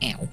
Ow.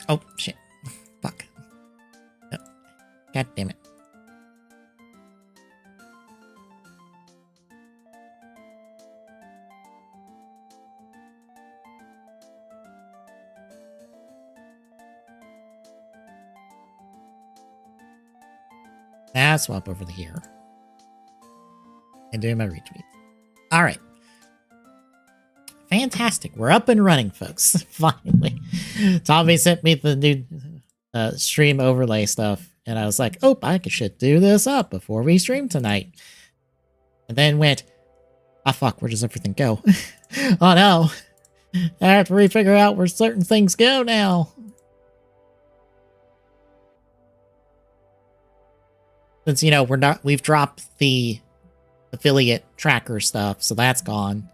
Oh, shit. Fuck. Oh. God damn it. Now swap over to here. And do my retweets. Alright. Fantastic. We're up and running, folks. Finally. Tommy sent me the new stream overlay stuff. And I was like, oh, I should do this up before we stream tonight. And then went, fuck, where does everything go? Oh no. I have to refigure out where certain things go now. Since, you know, we've dropped the affiliate tracker stuff, so that's gone.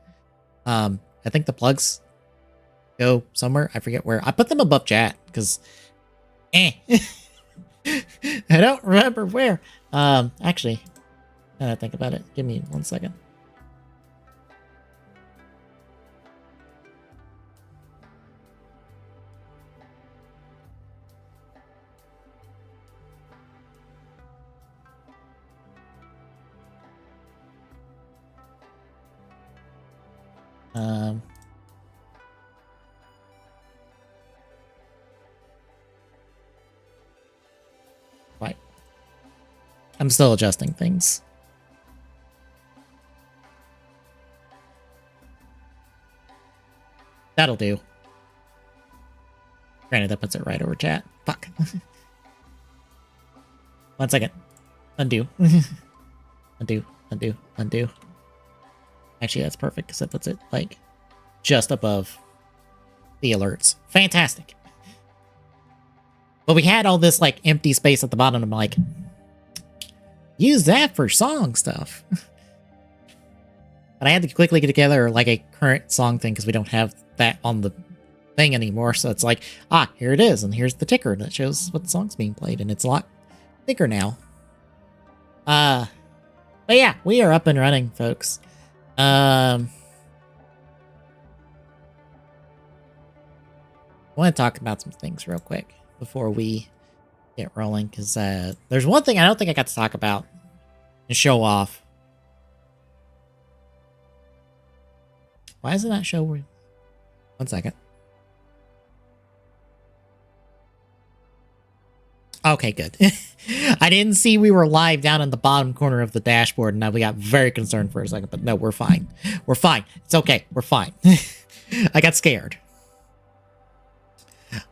I think the plugs go somewhere. I forget where. I put them above chat, because I don't remember where. Actually, now that I think about it, give me 1 second. Right. I'm still adjusting things. That'll do. Granted, that puts it right over chat. Fuck. 1 second. Undo. Undo. Undo. Undo. Actually, that's perfect because that puts it, like, just above the alerts. Fantastic. But we had all this, like, empty space at the bottom. I'm like, use that for song stuff. But I had to quickly get together, like, a current song thing because we don't have that on the thing anymore. So it's like, here it is. And here's the ticker that shows what song's being played. And it's a lot bigger now. But yeah, we are up and running, folks. I want to talk about some things real quick before we get rolling, because there's one thing I don't think I got to talk about and show off. Why doesn't that show? 1 second. Okay, good. I didn't see we were live down in the bottom corner of the dashboard, and now we got very concerned for a second, but no, we're fine. We're fine. It's okay. We're fine. I got scared.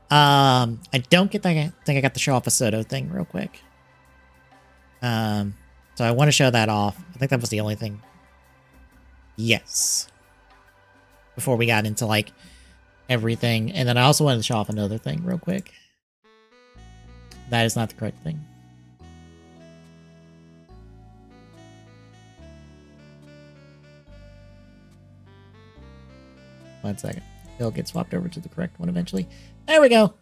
I don't think I got to show off a Soto thing real quick. So I want to show that off. I think that was the only thing. Yes. Before we got into, like, everything. And then I also wanted to show off another thing real quick. That is not the correct thing. One second. It'll get swapped over to the correct one eventually. There we go.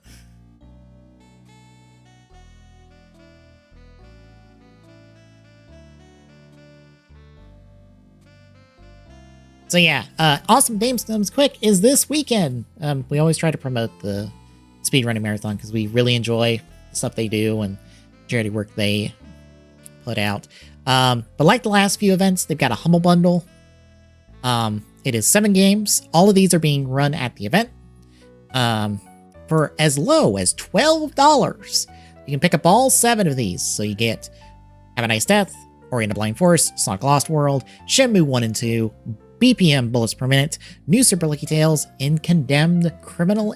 So yeah, Awesome Dame Snims Quick is this weekend. We always try to promote the speedrunning marathon because we really enjoy the stuff they do and charity work they put out. But like the last few events, they've got a Humble Bundle. It is 7 games. All of these are being run at the event for as low as $12. You can pick up all 7 of these. So you get Have a Nice Death, Ori and the Blind Forest, Sonic Lost World, Shenmue 1 and 2, BPM Bullets Per Minute, New Super Lucky Tales, and Condemned Criminal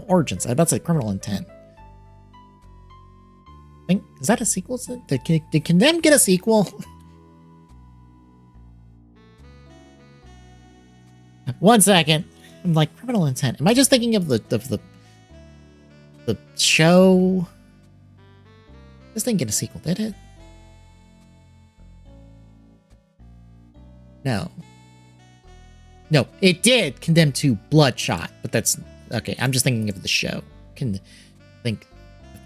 Origins. I was about to say Criminal Intent. Is that a sequel? Did Condemned get a sequel? One second. I'm like, Criminal Intent. Am I just thinking of the show? This didn't get a sequel, did it? No. No, it did. Condemned to Bloodshot, but that's okay. I'm just thinking of the show. Can think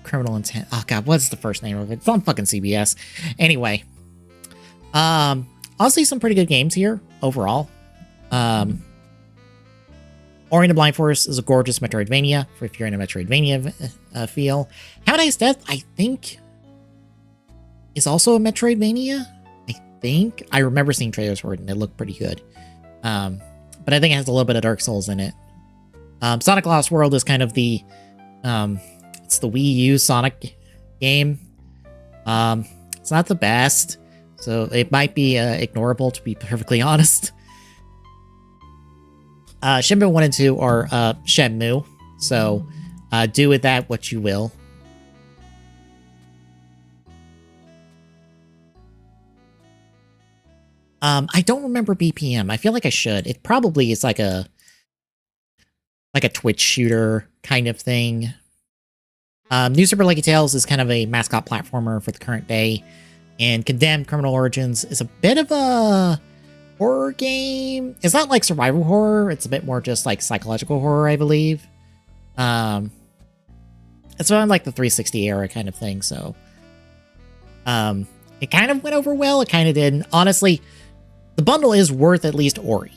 Criminal Intent. Oh god, what's the first name of it? It's on fucking CBS. Anyway, I'll see some pretty good games here overall. Ori and the Blind Forest is a gorgeous Metroidvania for if you're in a Metroidvania feel. Have a Nice Death, I think, is also a Metroidvania. I remember seeing trailers for it and it looked pretty good. But I think it has a little bit of Dark Souls in it. Sonic Lost World is kind of the it's the Wii U Sonic game. It's not the best, so it might be ignorable, to be perfectly honest. Shenmue 1 and 2 are Shenmue, so do with that what you will. I don't remember BPM. I feel like I should. It probably is like a Twitch shooter kind of thing. New Super Lucky Tales is kind of a mascot platformer for the current day. And Condemned Criminal Origins is a bit of a horror game. It's not like survival horror. It's a bit more just like psychological horror, I believe. It's around like the 360 era kind of thing. So it kind of went over well. It kind of didn't. Honestly, the bundle is worth at least Ori.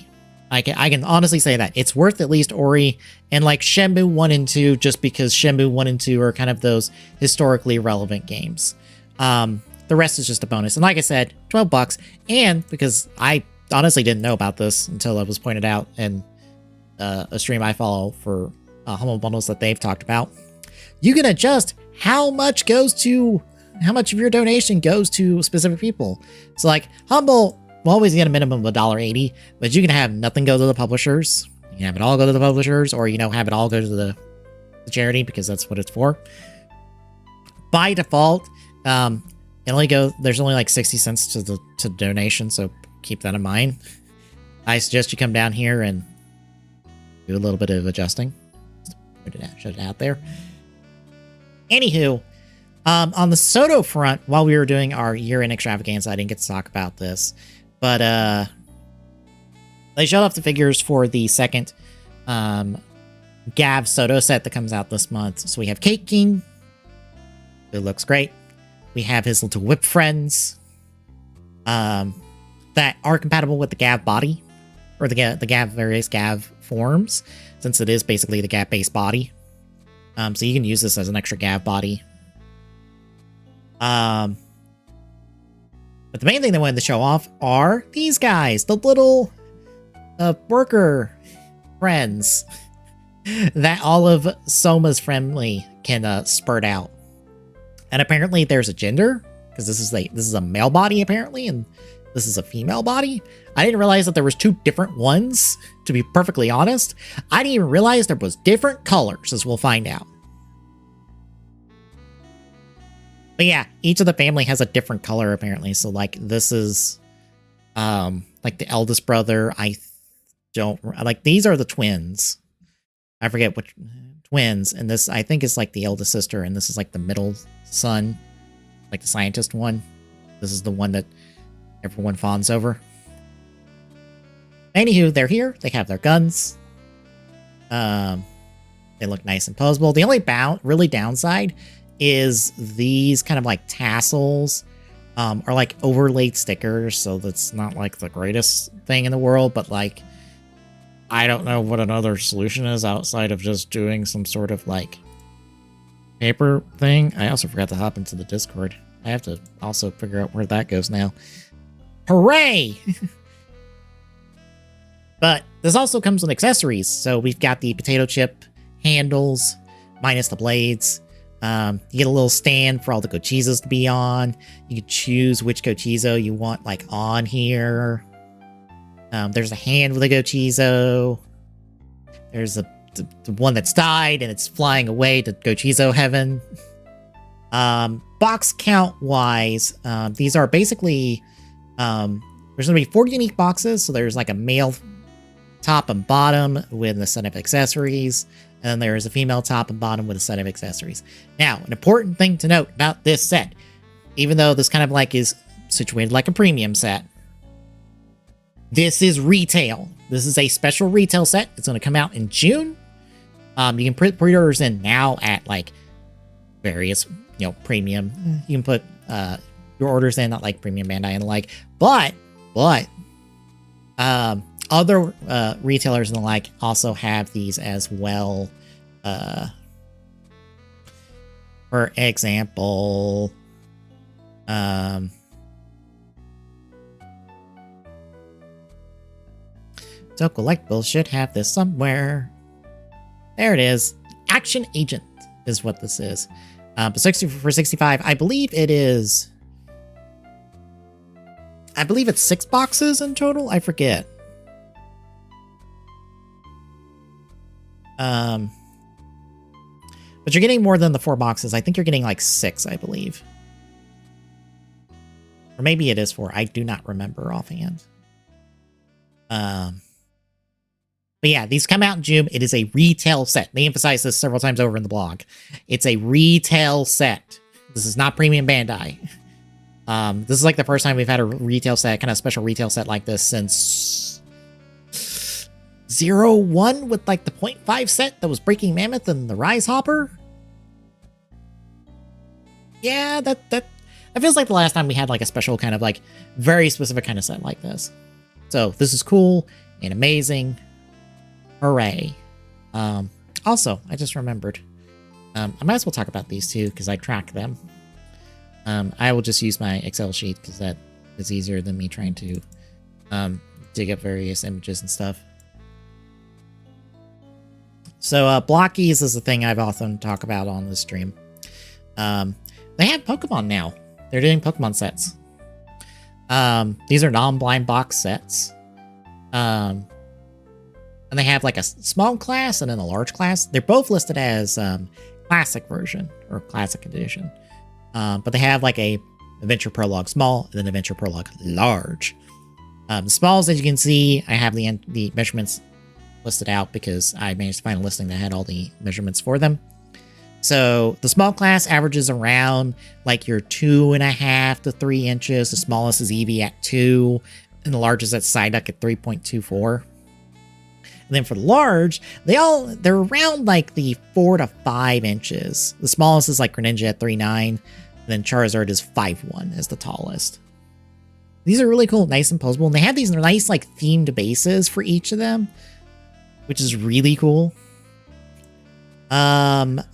I can honestly say that. It's worth at least Ori and like Shenmue 1 and 2 just because Shenmue 1 and 2 are kind of those historically relevant games. The rest is just a bonus. And like I said, $12. And because I honestly didn't know about this until it was pointed out in a stream I follow for Humble Bundles that they've talked about, you can adjust how much of your donation goes to specific people. So like Humble will always get a minimum of $1.80, but you can have nothing go to the publishers. You can have it all go to the publishers, or have it all go to the charity because that's what it's for. By default, there's only like 60 cents to donation, so keep that in mind. I suggest you come down here and do a little bit of adjusting. Shut it out there. Anywho, on the Soto front, while we were doing our year-end extravaganza, I didn't get to talk about this. But they showed off the figures for the second Gav Soto set that comes out this month. So we have Cake King, who looks great. We have his little whip friends that are compatible with the Gav body, or the various Gav forms, since it is basically the Gav-based body. So you can use this as an extra Gav body. But the main thing they wanted to show off are these guys, the little worker friends that all of Soma's family can spurt out. And apparently there's a gender, because this is a male body apparently, and this is a female body. I didn't realize that there was 2 different ones, to be perfectly honest. I didn't even realize there was different colors, as we'll find out. But yeah, each of the family has a different color apparently. So like this is like the eldest brother. These are the twins. I forget which twins. And this I think is like the eldest sister, and this is like the middle son, like the scientist one. This is the one that everyone fawns over. Anywho, they're here. They have their guns. They look nice and posable. The only really downside is these kind of like tassels are like overlaid stickers, so that's not like the greatest thing in the world, but like I don't know what another solution is outside of just doing some sort of like paper thing. I also forgot to hop into the Discord. I have to also figure out where that goes now. Hooray! But this also comes with accessories. So we've got the potato chip handles, minus the blades. You get a little stand for all the gochizos to be on. You can choose which gochizo you want like on here. There's a hand with a gochizo. There's the one that's died and it's flying away to gochizo heaven. Box count wise, these are basically there's gonna be 4 unique boxes. So there's like a male top and bottom with a set of accessories, and then there is a female top and bottom with a set of accessories. Now, an important thing to note about this set, even though this kind of like is situated like a premium set, this is retail. This is a special retail set. It's going to come out in June. You can put pre-orders in now at like various, premium. You can put your orders in at like Premium Bandai and the like, but other retailers and the like also have these as well. For example, so Collectibles should have this somewhere. There it is. Action Agent is what this is. But 60 for 65, I believe it is. I believe it's 6 boxes in total. I forget. But you're getting more than the 4 boxes. I think you're getting like 6, I believe. Or maybe it is 4. I do not remember offhand. But yeah, these come out in June. It is a retail set. They emphasize this several times over in the blog. It's a retail set. This is not Premium Bandai. This is like the first time we've had a retail set, kind of special retail set like this since 01 with like the 0.5 set that was Breaking Mammoth and the Rise Hopper. Yeah, that feels like the last time we had like a special kind of like very specific kind of set like this. So this is cool and amazing. Hooray. Also, I just remembered. I might as well talk about these two because I track them. I will just use my Excel sheet because that is easier than me trying to dig up various images and stuff. So blockies is the thing I've often talked about on the stream. They have Pokemon now. They're doing Pokemon sets. These are non-blind box sets. And they have like a small class and then a large class. They're both listed as classic version or classic edition. But they have like a Adventure Prologue small and then Adventure Prologue large. The smalls, as you can see, I have the measurements listed out because I managed to find a listing that had all the measurements for them. So the small class averages around like your 2.5 to 3 inches. The smallest is Eevee at 2, and the largest at Psyduck at 3.24. And then for the large, they're around like the 4 to 5 inches. The smallest is like Greninja at 3.9, and then Charizard is 5'1" as the tallest. These are really cool, nice and posable, and they have these nice like themed bases for each of them, which is really cool.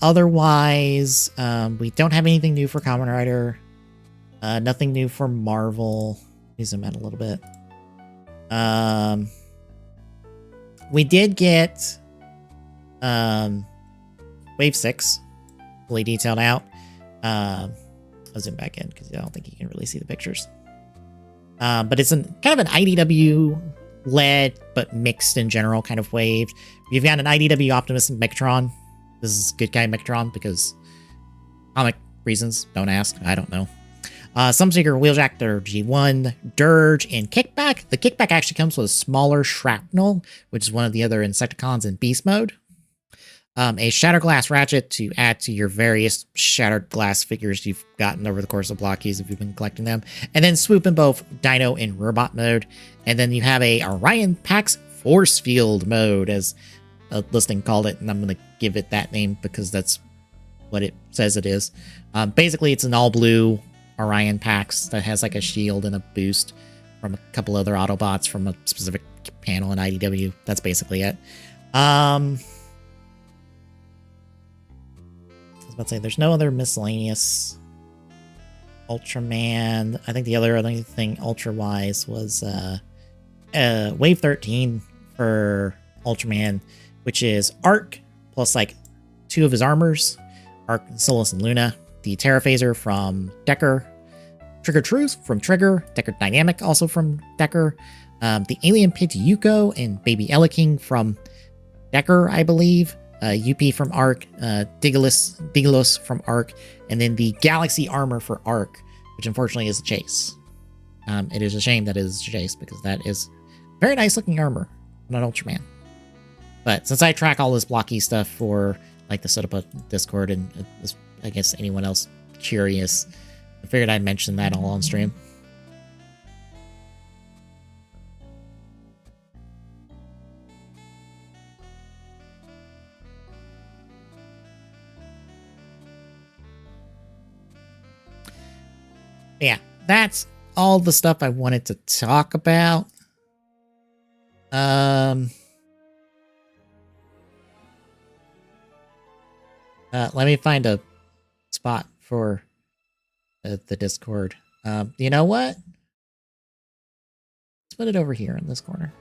Otherwise, we don't have anything new for Kamen Rider. Nothing new for Marvel. Let me zoom out a little bit. We did get Wave 6 fully detailed out. I'll zoom back in because I don't think you can really see the pictures. But it's kind of an IDW led but mixed in general kind of wave. You've got an IDW Optimus and Megatron. This is good guy Megatron because comic reasons. Don't ask. I don't know. Sunseeker, Wheeljack, G1, Dirge, and Kickback. The Kickback actually comes with a smaller Shrapnel, which is one of the other Insecticons in Beast Mode. A Shattered Glass Ratchet to add to your various Shattered Glass figures you've gotten over the course of Blockies if you've been collecting them. And then Swoop in both Dino and Robot mode. And then you have a Orion Pax Force Field mode, as a listing called it, and I'm going to give it that name because that's what it says it is. Basically, it's an all-blue Orion Pax that has like a shield and a boost. from a couple other Autobots from a specific panel in IDW. That's basically it. I was about to say, there's no other miscellaneous Ultraman. I think the other thing Ultra-wise was Wave 13 for Ultraman, which is Arc plus like 2 of his armors, Arc, Solus, and Luna. The Terra Phaser from Decker, Trigger Truth from Trigger, Decker Dynamic also from Decker, the Alien Pit Yuko and Baby King from Decker, I believe, UP from Arc, Digilos from Arc, and then the Galaxy Armor for Arc, which unfortunately is a Chase. It is a shame that it is a Chase, because that is very nice looking armor on an Ultraman. But since I track all this blocky stuff for like the setup Discord and I guess anyone else curious, I figured I'd mention that all on stream. Yeah, that's all the stuff I wanted to talk about. Let me find a spot for the Discord. You know what? Let's put it over here in this corner.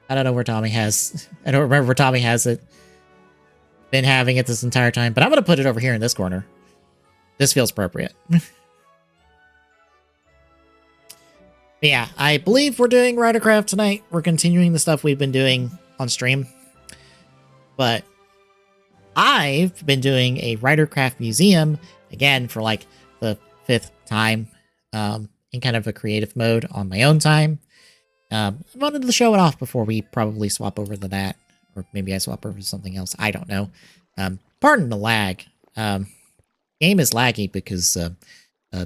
I don't know where Tommy has... I don't remember where Tommy has it. Been having it this entire time, but I'm going to put it over here in this corner. This feels appropriate. Yeah, I believe we're doing Ridercraft tonight. We're continuing the stuff we've been doing on stream. But I've been doing a Ridercraft museum, again, for like the 5th time, in kind of a creative mode on my own time. I wanted to show it off before we probably swap over to that. Or maybe I swap over to something else. I don't know. Pardon the lag. Game is laggy because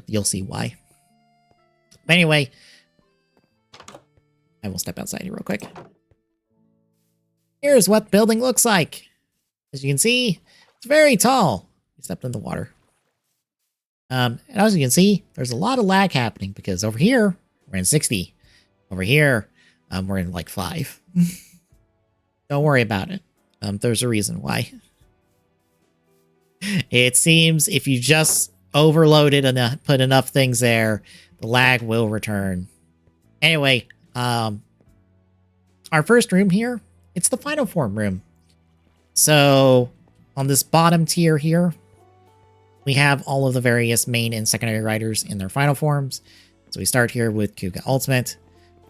you'll see why. But anyway, I will step outside here real quick. Here's what the building looks like. As you can see, it's very tall. We stepped in the water. And as you can see, there's a lot of lag happening because over here, we're in 60. Over here, we're in like 5. Don't worry about it. There's a reason why. It seems if you just overload it and put enough things there, the lag will return. Anyway, our first room here, it's the final form room. So on this bottom tier here, we have all of the various main and secondary riders in their final forms. So we start here with Kuga Ultimate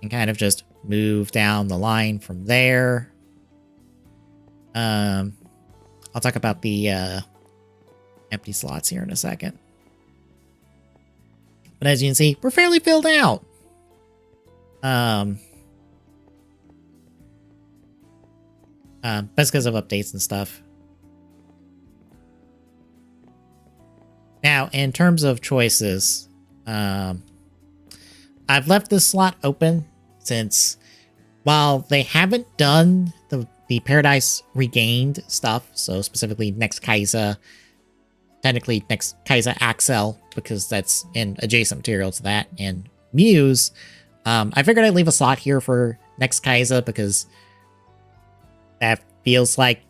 and kind of just move down the line from there. I'll talk about the empty slots here in a second. But as you can see, we're fairly filled out. That's because of updates and stuff. Now, in terms of choices, I've left this slot open since while they haven't done the Paradise Regained stuff, so specifically Next Kaiser, technically Next Kaiser Axel, because that's an adjacent material to that, and Muse, I figured I'd leave a slot here for Next Kaiser because that feels like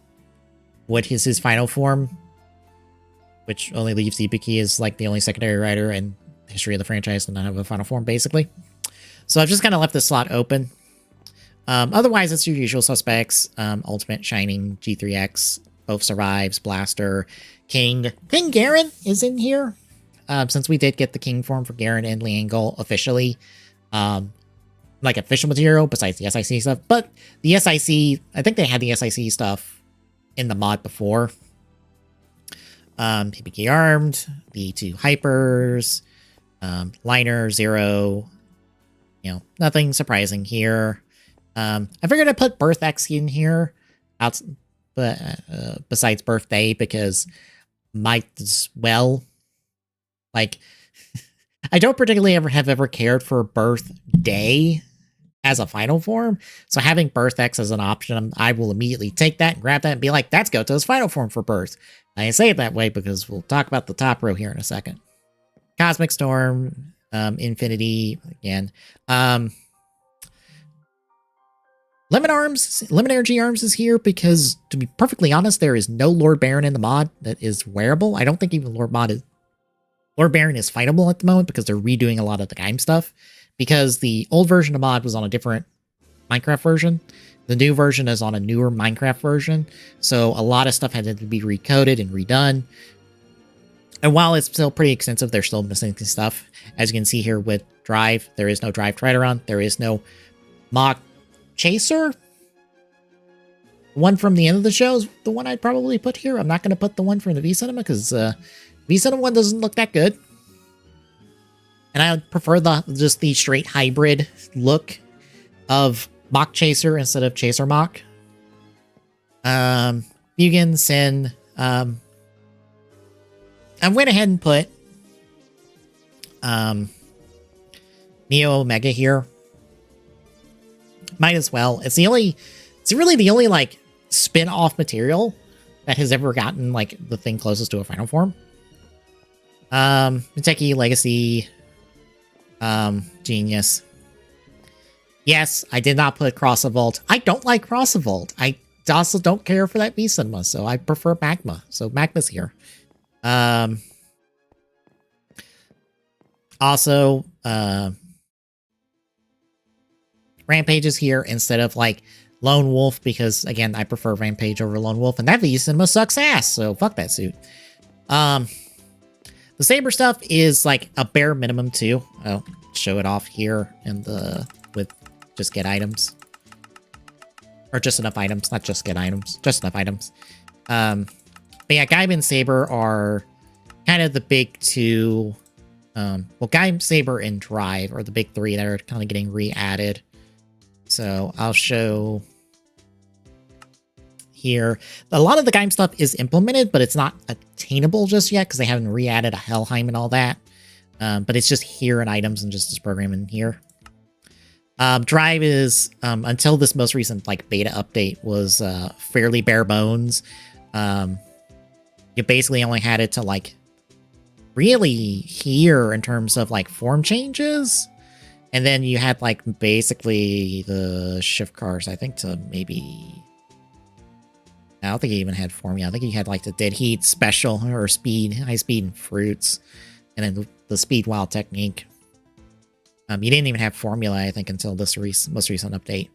what is his final form, which only leaves Ibuki as like the only secondary rider in the history of the franchise to not have a final form, basically. So I've just kind of left this slot open. Otherwise, it's your usual suspects. Ultimate, Shining, G3X, both survives, Blaster, King. King Garen is in here. Since we did get the King form for Garen and Liangol officially. Like official material besides the SIC stuff. But the SIC, I think they had the SIC stuff in the mod before. PPK Armed, the 2 Hypers, Liner, Zero. You know, nothing surprising here. I figured I'd put Birth X in here, besides Birthday, because might as well. Like, I don't particularly ever cared for Birthday as a final form, so having Birth X as an option, I will immediately take that and grab that and be like, that's Goto's final form for Birth. I say it that way because we'll talk about the top row here in a second. Cosmic Storm, Infinity again. Lemon Energy Arms is here because, to be perfectly honest, there is no Lord Baron in the mod that is wearable. I don't think even Lord Baron is fightable at the moment because they're redoing a lot of the game stuff. Because the old version of mod was on a different Minecraft version. The new version is on a newer Minecraft version. So a lot of stuff had to be recoded and redone. And while it's still pretty extensive, they're still missing stuff. As you can see here with Drive, there is no Drive Trideron. There is no Mock Chaser. One from the end of the show is the one I'd probably put here. I'm not going to put the one from the V-Cinema because V-Cinema one doesn't look that good. And I prefer just the straight hybrid look of Mock Chaser instead of Chaser Mock. Mugen, Sin. I went ahead and put Neo Omega here. Might as well. It's really the only like spin-off material that has ever gotten like the thing closest to a final form. Miteki, Legacy, Genius. Yes, I did not put Cross Evolved. I don't like Cross Evolved. I also don't care for that V-Cinema, so I prefer Magma. So Magma's here. Also, Rampage is here instead of like Lone Wolf because again I prefer Rampage over Lone Wolf, and that V-Cinema sucks ass, so fuck that suit. The Saber stuff is like a bare minimum too. I'll show it off here in the with just get items. Or just enough items, not just get items, just enough items. But yeah, Gaim and Saber are kind of the big two. Well, Gaim, Saber, and Drive are the big three that are kind of getting re-added. So I'll show here. A lot of the Gaim stuff is implemented, but it's not attainable just yet because they haven't re-added a Helheim and all that. But it's just here in items and just this program in here. Drive is, until this most recent like beta update, was fairly bare bones. You basically only had it to like really here in terms of like form changes. And then you had like basically the shift cars, I think, to maybe... I don't think you even had form. Yeah, I think you had like the dead heat special or speed, high speed and fruits. And then the speed wild technique. You didn't even have formula, I think, until this most recent update.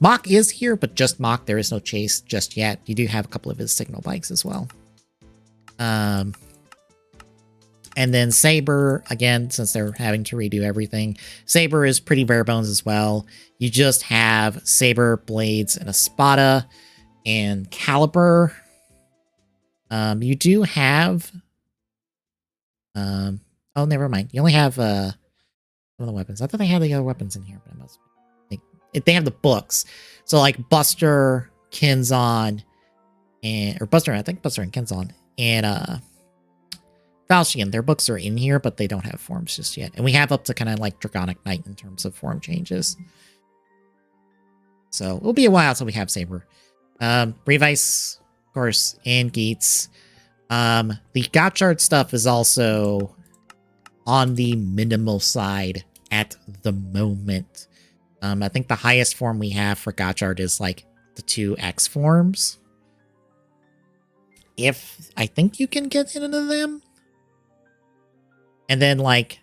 Mach is here, but just Mach. There is no chase just yet. You do have a couple of his signal bikes as well. And then Saber, again, since they're having to redo everything, Saber is pretty bare bones as well. You just have Saber, Blades, and Espada, and Caliber. You do have... oh, never mind. You only have... one of the weapons. I thought they had the other weapons in here, but I must think they have the books. So like Buster, Kenzon, or Buster, I think Buster and Kenzon, and Falchion. Their books are in here, but they don't have forms just yet. And we have up to kind of like Draconic Knight in terms of form changes. So it'll be a while until we have Saber. Revice, of course, and Geats. The Gotchard stuff is also on the minimal side at the moment. I think the highest form we have for Gotchard is like the 2 X forms. If I think you can get into them. And then like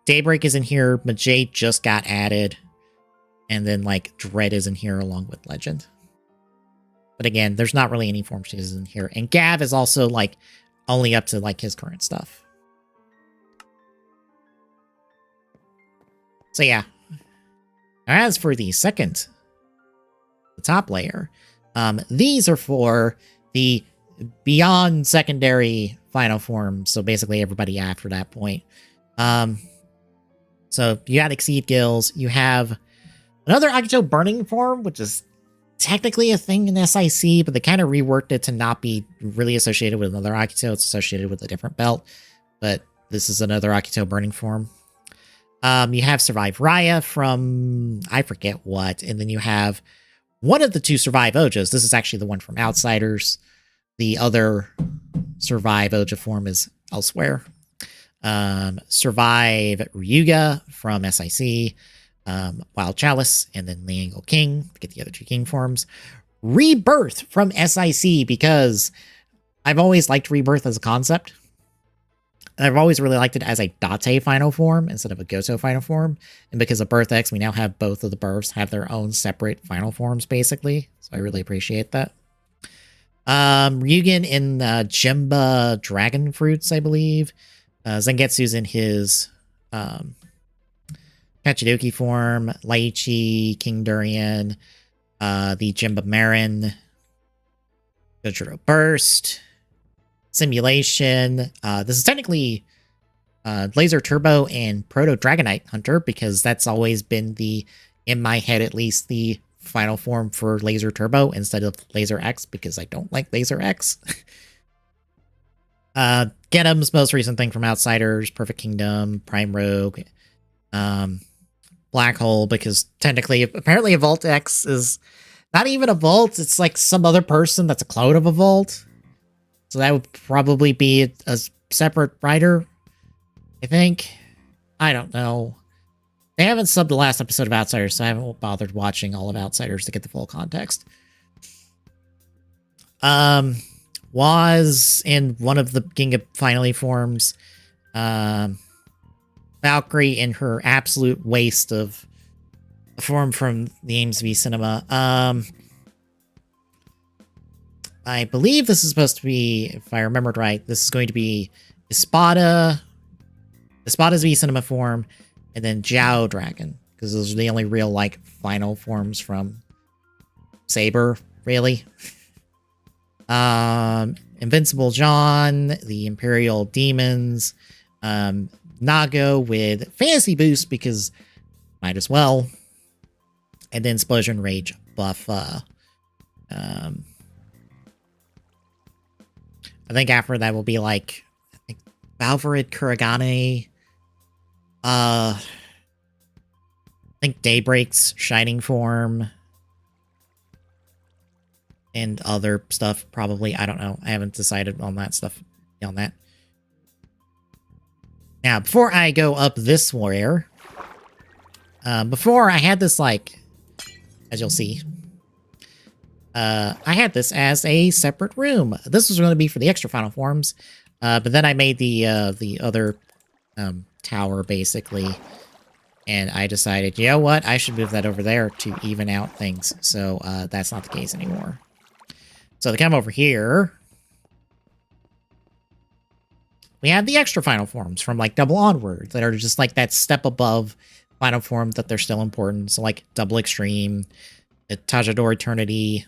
Daybreak is in here, Majay just got added. And then like Dread is in here along with Legend. But again, there's not really any form changes in here. And Gav is also like only up to like his current stuff. So yeah, as for the top layer, these are for the beyond secondary final form. So basically everybody after that point. So you got Exceed Gills. You have another Akito Burning form, which is technically a thing in SIC, but they kind of reworked it to not be really associated with another Akito. It's associated with a different belt, but this is another Akito Burning form. You have Survive Raya from, I forget what, and then you have one of the 2 Survive Ojos. This is actually the one from Outsiders. The other Survive Oja form is elsewhere. Survive Ryuga from SIC, Wild Chalice, and then Liangle King to get the other 2 King forms. Rebirth from SIC because I've always liked Rebirth as a concept. And I've always really liked it as a Date final form instead of a Goto final form. And because of Birth X, we now have both of the births have their own separate final forms, basically. So I really appreciate that. Ryugen in Jimba Dragon Fruits, I believe. Zangetsu's in his Kachidoki form. Laichi, King Durian, the Jimba Marin, Gojiro Burst, Simulation. This is technically Laser Turbo and Proto Dragonite Hunter because that's always been in my head at least, the final form for Laser Turbo instead of Laser X because I don't like Laser X. Genum's most recent thing from Outsiders, Perfect Kingdom, Prime Rogue, Black Hole, because technically, apparently a Vault X is not even a Vault, it's like some other person that's a clone of a Vault. So that would probably be a separate writer, I think. I don't know. They haven't subbed the last episode of Outsiders, so I haven't bothered watching all of Outsiders to get the full context. Was in one of the Ginga finally forms. Valkyrie in her absolute waste of a form from the Ames v Cinema. I believe this is supposed to be, if I remembered right, this is going to be Espada's v Cinema form, and then Jiao Dragon, because those are the only real, like, final forms from Saber, really. Invincible John, the Imperial Demons, Nago with Fantasy Boost, because might as well. And then Explosion Rage buff, I think after that will be like, I think Valvarid Kuragane. I think Daybreak's Shining Form. And other stuff, probably. I don't know. I haven't decided on that stuff. On that. Now, before I go up this layer, before I had this, like, as you'll see, I had this as a separate room. This was going to be for the extra final forms, but then I made the other tower, basically, and I decided, you know what, I should move that over there to even out things, so that's not the case anymore. So to come over here, we have the extra final forms from, like, Double Onward that are just, like, that step above final form that they're still important. So, like, Double Extreme, Tajador Eternity,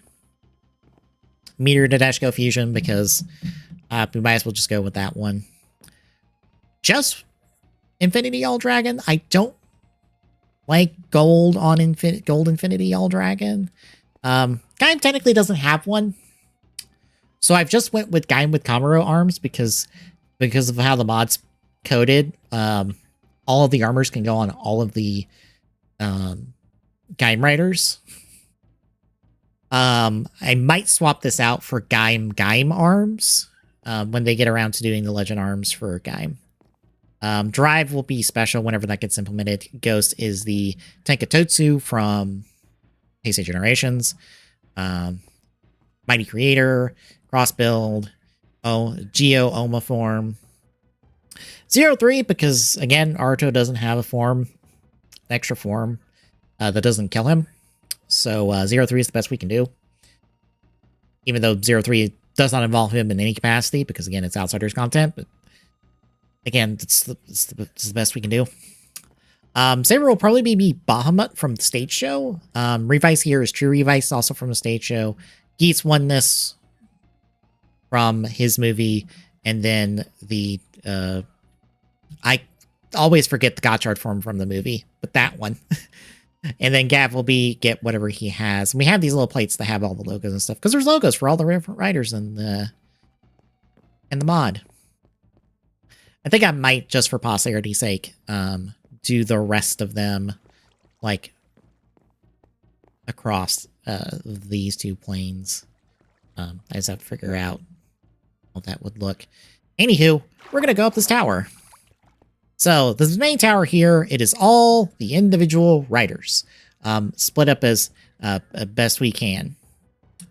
Meteor Nadeshiko Fusion, because we might as well just go with that one. Just Infinity All Dragon. I don't like gold on Gold Infinity All Dragon. Gaim technically doesn't have one. So I've just went with Gaim with Kamuro arms because of how the mod's coded. All of the armors can go on all of the Gaim Riders. I might swap this out for Gaim arms when they get around to doing the Legend arms for Gaim. Drive will be special whenever that gets implemented. Ghost is the Tenkatotsu from Heisei Generations. Mighty Creator, Cross Build, Geo Oma form. 0-3, because, again, Aruto doesn't have a form, extra form, that doesn't kill him. So 0-3 is the best we can do. Even though 0-3 does not involve him in any capacity, because, again, it's Outsiders content. But, again, it's the best we can do. Saber will probably be Bahamut from the stage show. Revice here is True Revice, also from the stage show. Geats won this from his movie, and then the I always forget the Gotchard form from the movie, but that one. And then Gav will get whatever he has. And we have these little plates that have all the logos and stuff, because there's logos for all the different writers in the mod. I think I might, just for posterity's sake, do the rest of them, like, across these two planes. I just have to figure out how that would look. Anywho, we're gonna go up this tower. So the main tower here, it is all the individual riders, split up as best we can.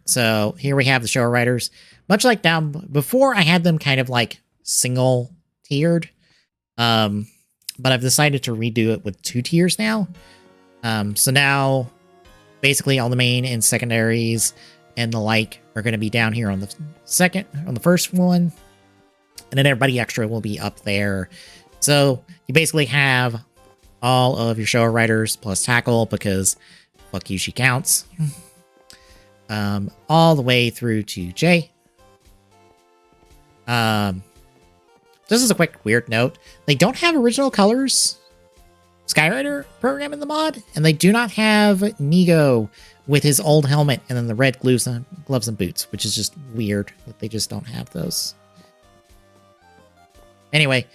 So here we have the show riders. Much like down before, I had them kind of like single tiered, but I've decided to redo it with 2 tiers now. So now basically all the main and secondaries and the like are going to be down here on the first one, and then everybody extra will be up there. So you basically have all of your show riders plus tackle, because fuck you, she counts. All the way through to J. This is a quick weird note. They don't have original colors Skyrider program in the mod, and they do not have Nego with his old helmet and then the red gloves and boots, which is just weird that they just don't have those. Anyway,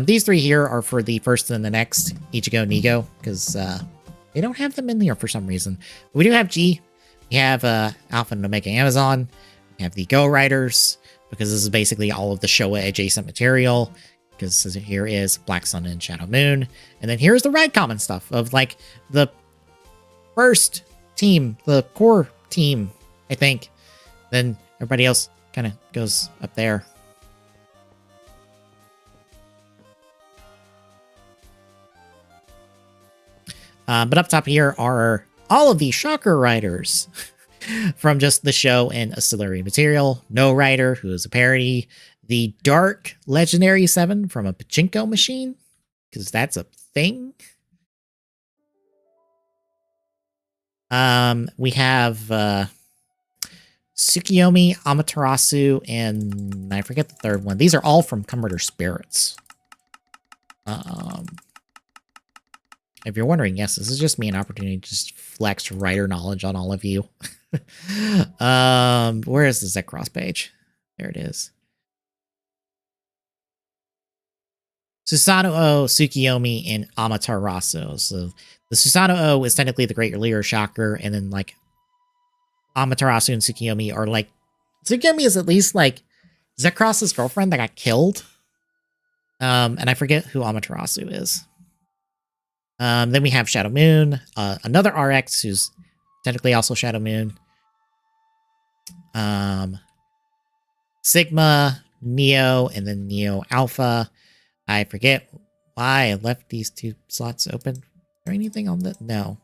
these 3 here are for the first and the next Ichigo Nego, because they don't have them in here for some reason. But we do have G. We have Alpha and Omega Amazon. We have the Go Riders, because this is basically all of the Showa adjacent material, because here is Black Sun and Shadow Moon. And then here's the Ride Common stuff of like the first team, the core team, I think. Then everybody else kind of goes up there. But up top here are all of the Shocker Riders from just the show and ancillary material. No Rider, who is a parody. The Dark Legendary 7 from a pachinko machine, because that's a thing. We have Tsukiyomi, Amaterasu, and I forget the third one. These are all from Comforter Spirits. If you're wondering, yes, this is just me an opportunity to just flex writer knowledge on all of you. Where is the Zekross page? There it is. Susanoo O, Tsukiyomi, and Amaterasu. So the Susanoo O is technically the Great Leader Shocker, and then like Amaterasu and Tsukiyomi are like, Tsukiyomi is at least like Zekross's girlfriend that got killed. And I forget who Amaterasu is. Then we have Shadow Moon, another RX who's technically also Shadow Moon. Sigma, Neo, and then Neo Alpha. I forget why I left these 2 slots open. Is there anything on that? No.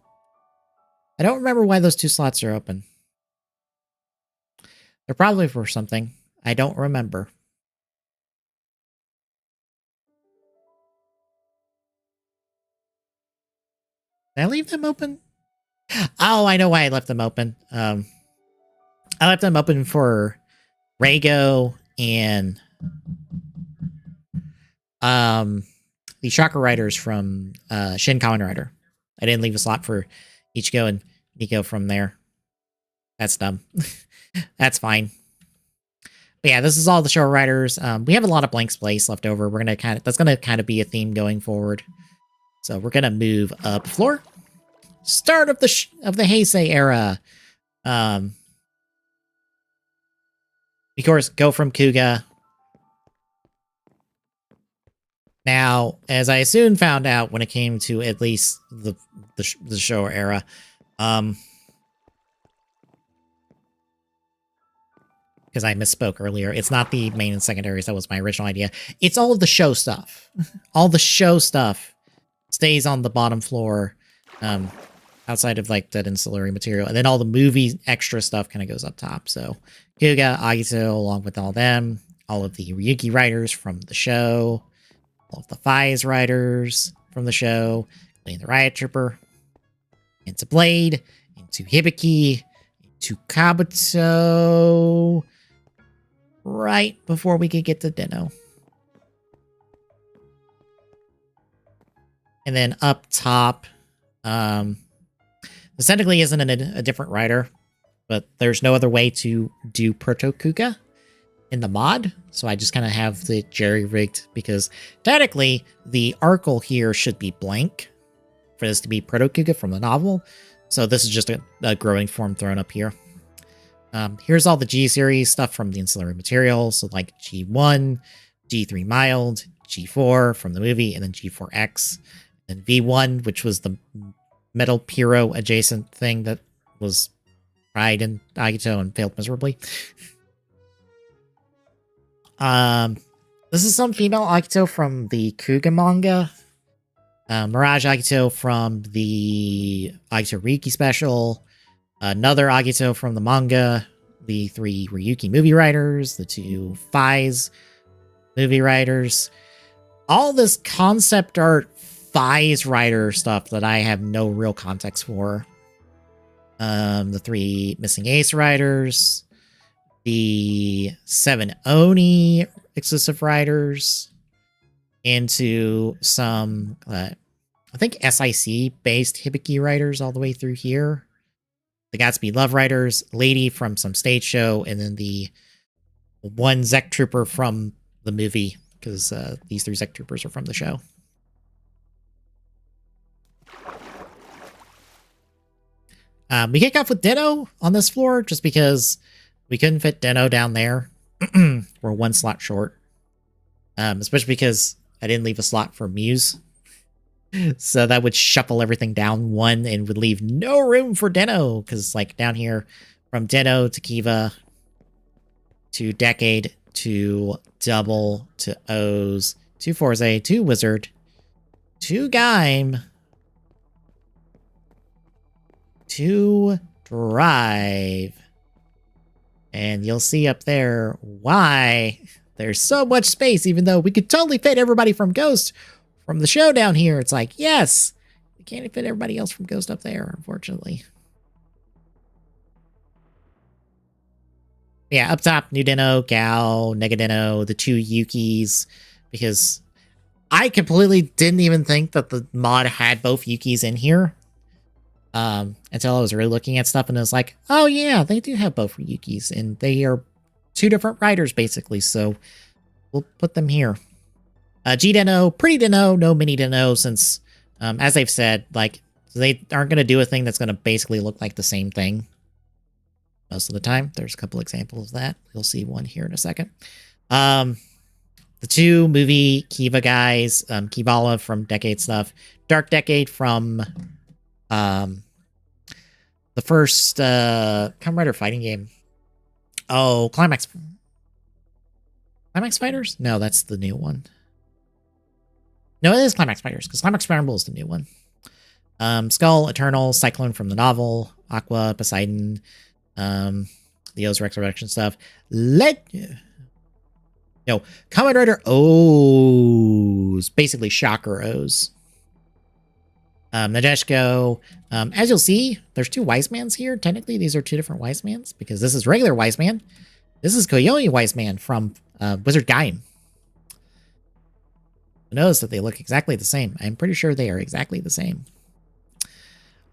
I don't remember why those 2 slots are open. They're probably for something. I don't remember. Did I leave them open? Oh, I know why I left them open. I left them open for Rego and the Shocker Riders from Shin Kamen Rider. I didn't leave a slot for Ichigo and Nico from there. That's dumb. That's fine. But yeah, this is all the Show Riders. We have a lot of blank space left over. We're gonna that's gonna kind of be a theme going forward. So we're gonna move up floor. Start of the Heisei era. Of course, go from Kuga. Now, as I soon found out when it came to at least the Showa era, because I misspoke earlier, it's not the main and secondaries. That was my original idea. It's all of the show stuff. All the show stuff stays on the bottom floor, outside of like that ancillary material, and then all the movie extra stuff kind of goes up top. So Kuga, Agito, along with all them, all of the Ryuki writers from the show, all of the Fies writers from the show, including the Riot Trooper, into Blade, into Hibiki, into Kabuto, right before we could get to Deno. And then up top, this technically isn't a different writer, but there's no other way to do Proto Kuga in the mod, so I just kind of have the jerry-rigged, because technically the Arkle here should be blank for this to be Proto Kuga from the novel, so this is just a growing form thrown up here. Here's all the G-series stuff from the ancillary materials, so like G1, G3 Mild, G4 from the movie, and then G4X, and V1, which was the Metal Pyro adjacent thing that was tried in Agito and failed miserably. This is some female Agito from the Kuga manga. Mirage Agito from the Agito Ryuki special. Another Agito from the manga. The 3 Ryuki movie writers. The 2 Faiz movie writers. All this concept art Faiz writer stuff that I have no real context for. The 3 Missing Ace writers. The 7 Oni exclusive writers. Into some, I think SIC based Hibiki writers all the way through here. The Godspeed Love writers, Lady from some stage show, and then the 1 Zek Trooper from the movie, because these 3 Zek Troopers are from the show. We kick off with Deno on this floor just because we couldn't fit Deno down there. We're 1 slot short. Especially because I didn't leave a slot for Muse. So that would shuffle everything down 1 and would leave no room for Deno. Because like down here, from Deno to Kiva to Decade to Double to O's to Forze to Wizard to Gaim to Drive. And you'll see up there why there's so much space, even though we could totally fit everybody from Ghost from the show down here. It's like, yes, we can't fit everybody else from Ghost up there, unfortunately. Yeah, up top, New Deno, Gao, Negadeno, the 2 Yukis, because I completely didn't even think that the mod had both Yukis in here. Until I was really looking at stuff and I was like, oh yeah, they do have both Yukis, and they are 2 different riders basically, so we'll put them here. G Deno, Pretty Deno, no Mini Deno, since as they've said, like they aren't going to do a thing that's going to basically look like the same thing most of the time. There's a couple examples of that. You'll see one here in a second. The 2 movie Kiva guys, Kivala from Decade stuff, Dark Decade from the first Kamen Rider fighting game. Oh, Climax Fighters? No, that's the new one. No, it is Climax Fighters, because Climax Scramble is the new one. Skull, Eternal, Cyclone from the novel, Aqua, Poseidon, the O's Resurrection stuff. Kamen Rider O's, basically Shocker O's. Nadeshiko. As you'll see, there's 2 Wise Mans here. Technically, these are 2 different Wise Mans, because this is regular Wise Man. This is Koyomi Wise Man from Wizard Gaim. Notice that they look exactly the same. I'm pretty sure they are exactly the same.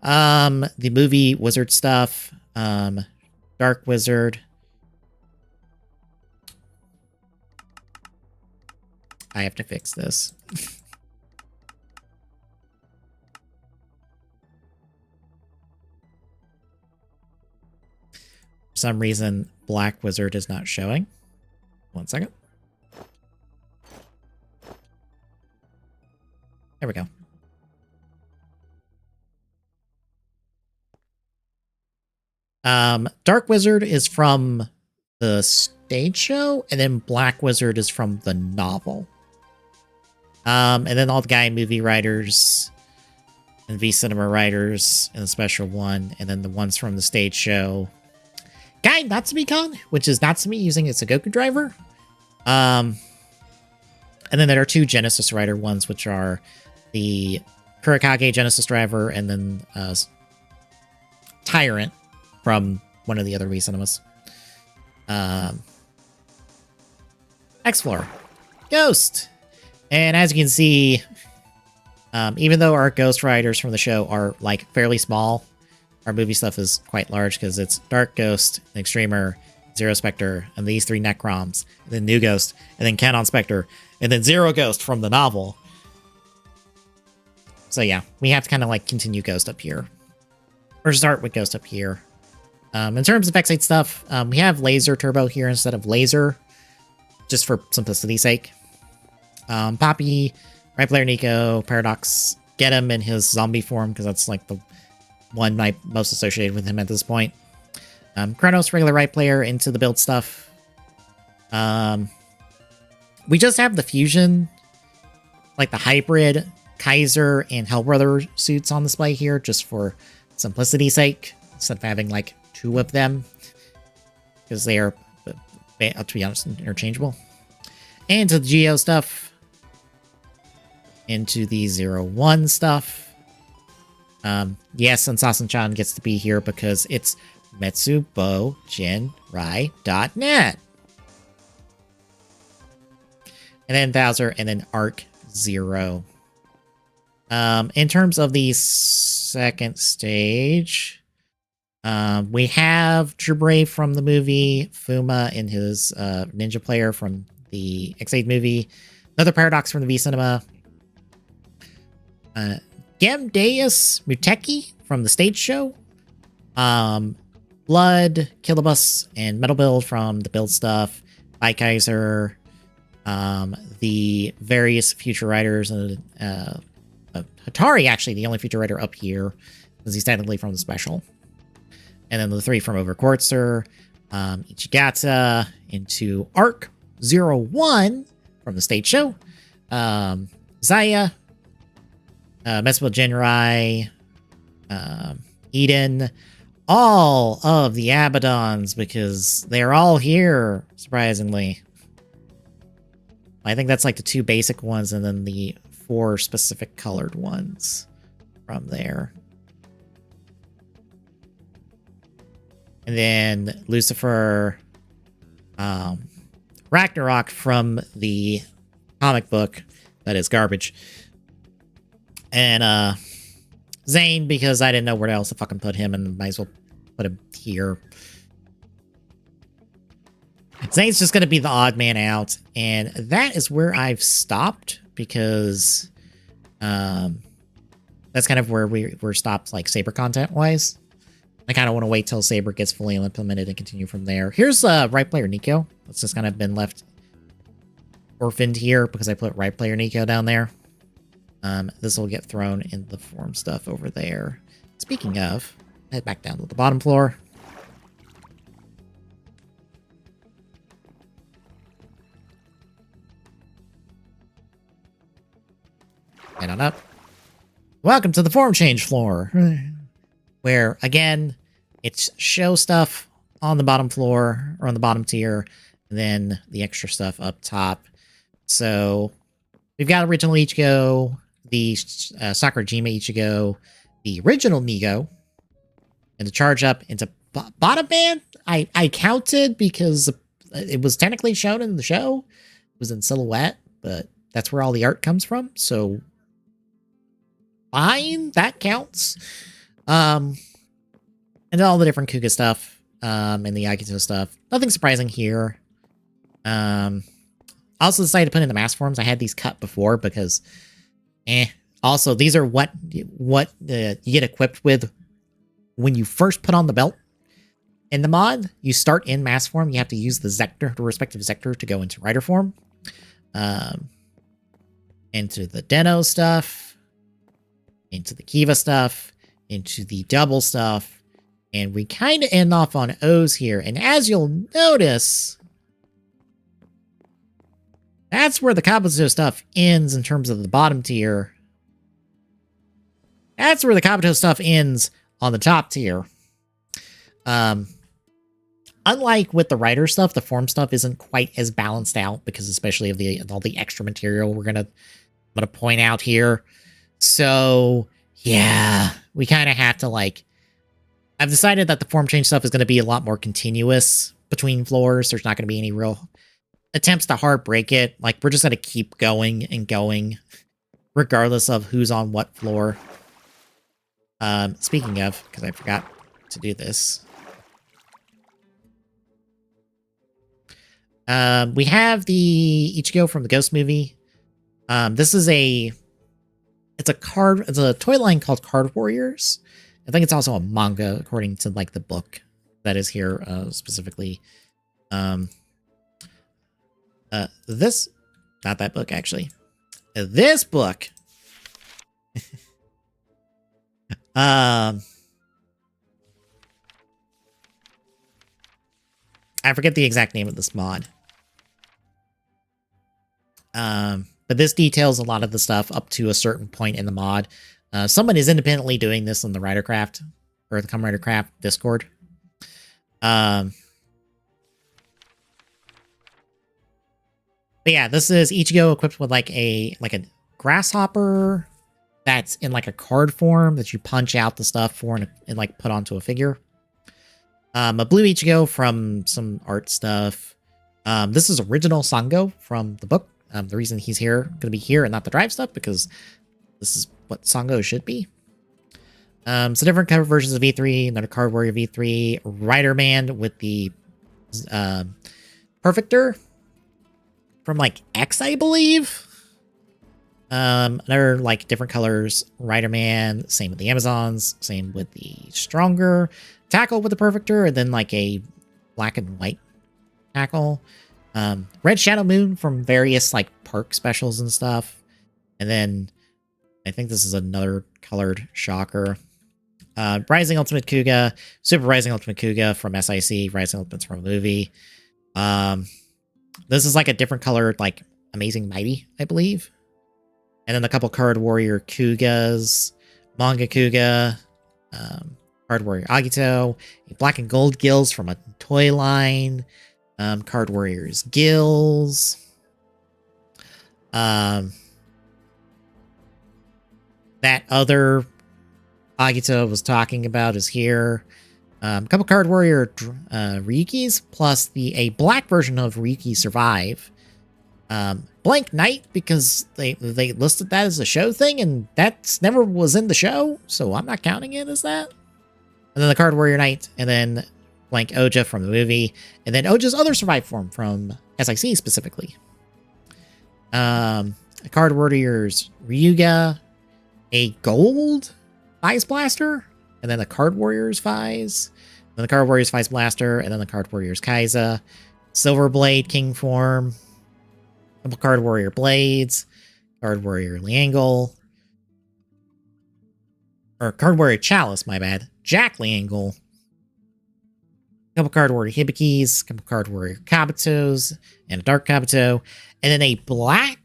The movie Wizard stuff. Dark Wizard. I have to fix this. For some reason, Black Wizard is not showing. 1 second. There we go. Dark Wizard is from the stage show, and then Black Wizard is from the novel. And then all the Guy movie writers and V Cinema writers in the special one, and then the ones from the stage show. Guy Natsumi-kan, which is Natsumi using its Goku driver. And then there are 2 Genesis Rider ones, which are the Kurakage Genesis driver and then Tyrant from one of the other V Cinemas. X-Floor. Ghost! And as you can see, even though our Ghost Riders from the show are like fairly small, our movie stuff is quite large because it's Dark Ghost, Extremer, Zero Spectre, and these 3 Necroms, and then New Ghost, and then Canon Spectre, and then Zero Ghost from the novel. So yeah, we have to kind of like continue Ghost up here. Or start with Ghost up here. In terms of X8 stuff, we have Laser Turbo here instead of Laser, just for simplicity's sake. Poppy, Right Player Nico, Paradox, get him in his zombie form, because that's like the one I most associated with him at this point. Kronos, regular Right Player, into the build stuff. We just have the fusion, like the hybrid Kaiser and Hellbrother suits on display here, just for simplicity's sake, instead of having like two of them, because they are, to be honest, interchangeable. And to the Geo stuff, into the 0-1 stuff. Yes, and Sasan-chan gets to be here because it's metsubojinrai.net. And then Bowser, and then Arc 0. In terms of the second stage, we have True Brave from the movie, Fuma in his ninja player from the X8 movie, another Paradox from the V Cinema, Gemdeus Muteki from the stage show, Blood, Killabus, and Metal Build from the build stuff, by Kaiser, the various future writers, Hatari, actually, the only future writer up here, because he's technically from the special. And then the 3 from Overquartzer, Ichigata, into Arc 01 from the stage show, Zaya, Metsubo Jinrai, Eden, all of the Abaddons, because they're all here, surprisingly. I think that's like the 2 basic ones, and then the 4 specific colored ones from there. And then Lucifer, Ragnarok from the comic book that is garbage. And Zane, because I didn't know where else to fucking put him, and might as well put him here. Zane's just going to be the odd man out, and that is where I've stopped, because that's kind of where we're stopped, like, Saber content-wise. I kind of want to wait till Saber gets fully implemented and continue from there. Here's Right Player Nico. It's just kind of been left orphaned here, because I put Right Player Nico down there. This will get thrown in the form stuff over there. Speaking of, head back down to the bottom floor. Head on up. Welcome to the form change floor, where, again, it's show stuff on the bottom floor, or on the bottom tier, and then the extra stuff up top. So we've got original Ichigo, the Sakurajima Ichigo, the original Nigo, and to charge up into bottom band. I counted because it was technically shown in the show. It was in silhouette, but that's where all the art comes from, so fine, that counts. And all the different Kuga stuff, and the Akito stuff. Nothing surprising here. I also decided to put in the mask forms. I had these cut before because, Also, these are what you get equipped with when you first put on the belt. In the mod, you start in mask form. You have to use the Zector, the respective Zector, to go into Rider form. Into the Deno stuff. Into the Kiva stuff. Into the double stuff. And we kind of end off on O's here. And as you'll notice, that's where the Kabuto stuff ends in terms of the bottom tier. That's where the Kabuto stuff ends on the top tier. Unlike with the Rider stuff, the form stuff isn't quite as balanced out, because especially of all the extra material I'm gonna point out here. So yeah, we kind of have to, like, I've decided that the form change stuff is going to be a lot more continuous between floors. There's not going to be any real attempts to hard break it. Like, we're just going to keep going and going, regardless of who's on what floor. Speaking of, because I forgot to do this. We have the Ichigo from the Ghost movie. This is it's a toy line called Card Warriors. I think it's also a manga, according to, like, the book that is here, specifically. Not that book, actually. This book. I forget the exact name of this mod. But this details a lot of the stuff up to a certain point in the mod. Someone is independently doing this on the Ridercraft or the Ridercraft Discord. But yeah, this is Ichigo equipped with like a grasshopper that's in like a card form that you punch out the stuff for and like put onto a figure. A blue Ichigo from some art stuff. This is original Sango from the book. The reason he's here, going to be here and not the drive stuff, because this is what Sango should be. So different cover versions of V3, another Card Warrior V3, Rider Man with the Perfector from like X, I believe. Another like different colors, Rider Man, same with the Amazons, same with the Stronger, Tackle with the Perfector, and then like a black and white Tackle. Red Shadow Moon from various like park specials and stuff. And then I think this is another colored Shocker. Rising Ultimate Kuga, Super Rising Ultimate Kuga from SIC, Rising Ultimates from a movie. This is like a different colored like Amazing Mighty, I believe. And then a couple Card Warrior Kugas, Manga Kuga, Card Warrior Agito, Black and Gold Gills from a toy line. Card Warriors Gills. That other Agito was talking about is here. A couple Card Warrior Ryukis, plus a black version of Ryuki Survive. Blank Knight, because they listed that as a show thing, and that never was in the show, so I'm not counting it as that. And then the Card Warrior Knight, and then Blank Oja from the movie, and then Oja's other Survive form from SIC specifically. Card Warriors Ryuga, a gold Vice Blaster, and then the Card Warriors Vice, then the Card Warriors Vice Blaster, and then the Card Warriors Kaiza, Silver Blade King form, couple Card Warrior Blades, Card Warrior Liangle, or Card Warrior Chalice, my bad, Jack Liangle, couple Card Warrior Hibikis, couple Card Warrior Kabutos, and a Dark Kabuto, and then a black,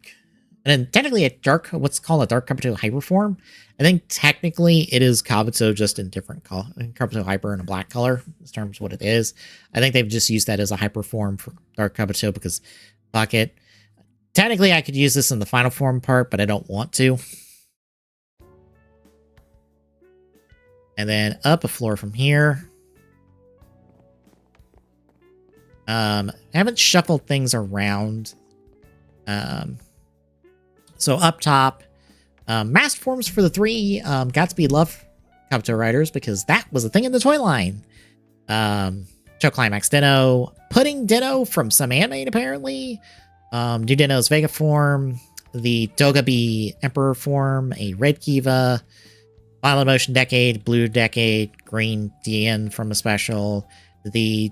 and then technically a dark, what's called a Dark Kabuto Hyper form. I think technically it is Kabuto just in different color, Kabuto Hyper in a black color, in terms of what it is. I think they've just used that as a hyper form for Dark Kabuto because fuck it. Technically I could use this in the final form part, but I don't want to. And then up a floor from here. I haven't shuffled things around. So up top, masked forms for the three Godspeed Love Kabuto Riders, because that was a thing in the toy line. Show Climax Dino, Pudding Dino from some anime apparently. Do Dino's Vega form, the Dogabi Emperor form, a Red Kiva, Violet Motion Decade, Blue Decade, Green DN from a special, the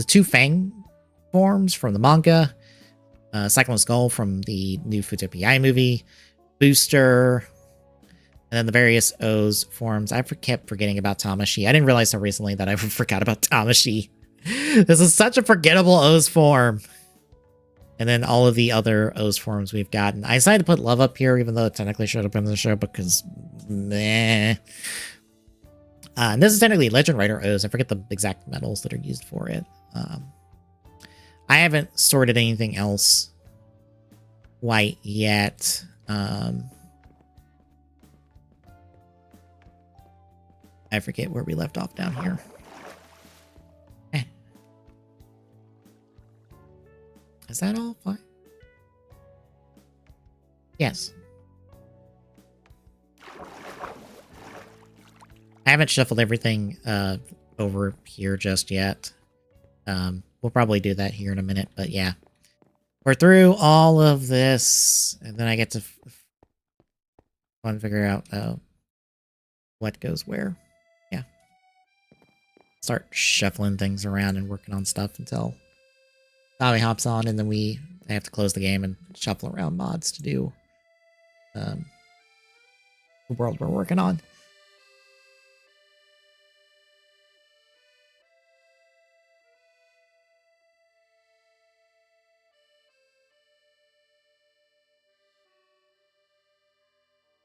two Fang forms from the manga, Cyclone Skull from the new Futopia movie, Booster, and then the various O's forms. I kept forgetting about Tamashi. I didn't realize so recently that I forgot about Tamashi. This is such a forgettable O's form. And then all of the other O's forms we've gotten. I decided to put Love up here, even though it technically should have been in the show, because meh. And this is technically Legend Rider O's. I forget the exact medals that are used for it. I haven't sorted anything else quite yet. I forget where we left off down here. Is that all? Fine. Yes. I haven't shuffled everything over here just yet. We'll probably do that here in a minute, but yeah. We're through all of this, and then I get to figure out what goes where. Yeah. Start shuffling things around and working on stuff until Tommy hops on, and then I have to close the game and shuffle around mods to do um, the world we're working on.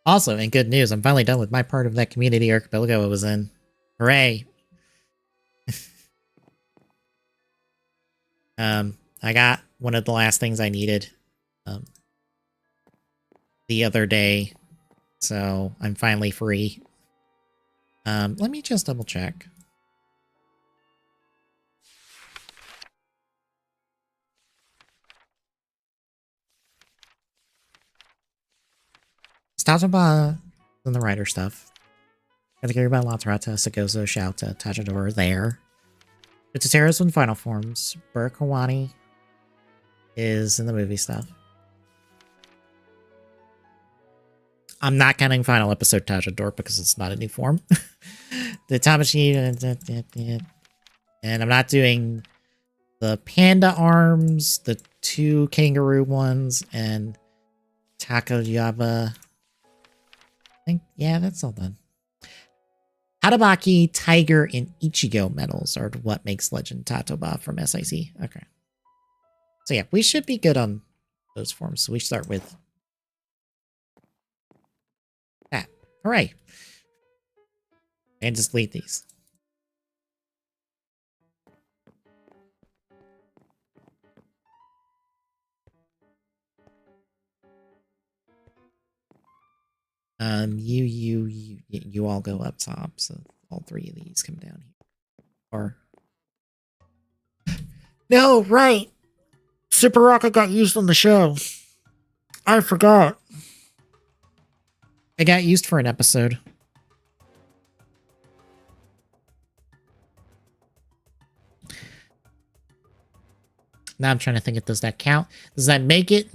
Also, in good news, I'm finally done with my part of that community archipelago I was in. Hooray! I got one of the last things I needed the other day, so I'm finally free. Let me just double check. Stajaba and the Rider stuff. Gotta care about Latrata, Sagozo, Shouta, Tajador there. Vitateras in final forms. Burakawani is in the movie stuff. I'm not counting final episode Tajador because it's not a new form. The Tamashi, and I'm not doing the panda arms, the 2 kangaroo ones, and Takoyaba. I think, yeah, that's all done. Hatabaki, Tiger, and Ichigo medals are what makes Legend Tatoba from SIC. Okay. So yeah, we should be good on those forms. So we start with that. Hooray. And just delete these. You all go up top, so all 3 of these come down here. Or no, right. Super Rocket got used on the show. I forgot. It got used for an episode. Now I'm trying to think if does that count? Does that make it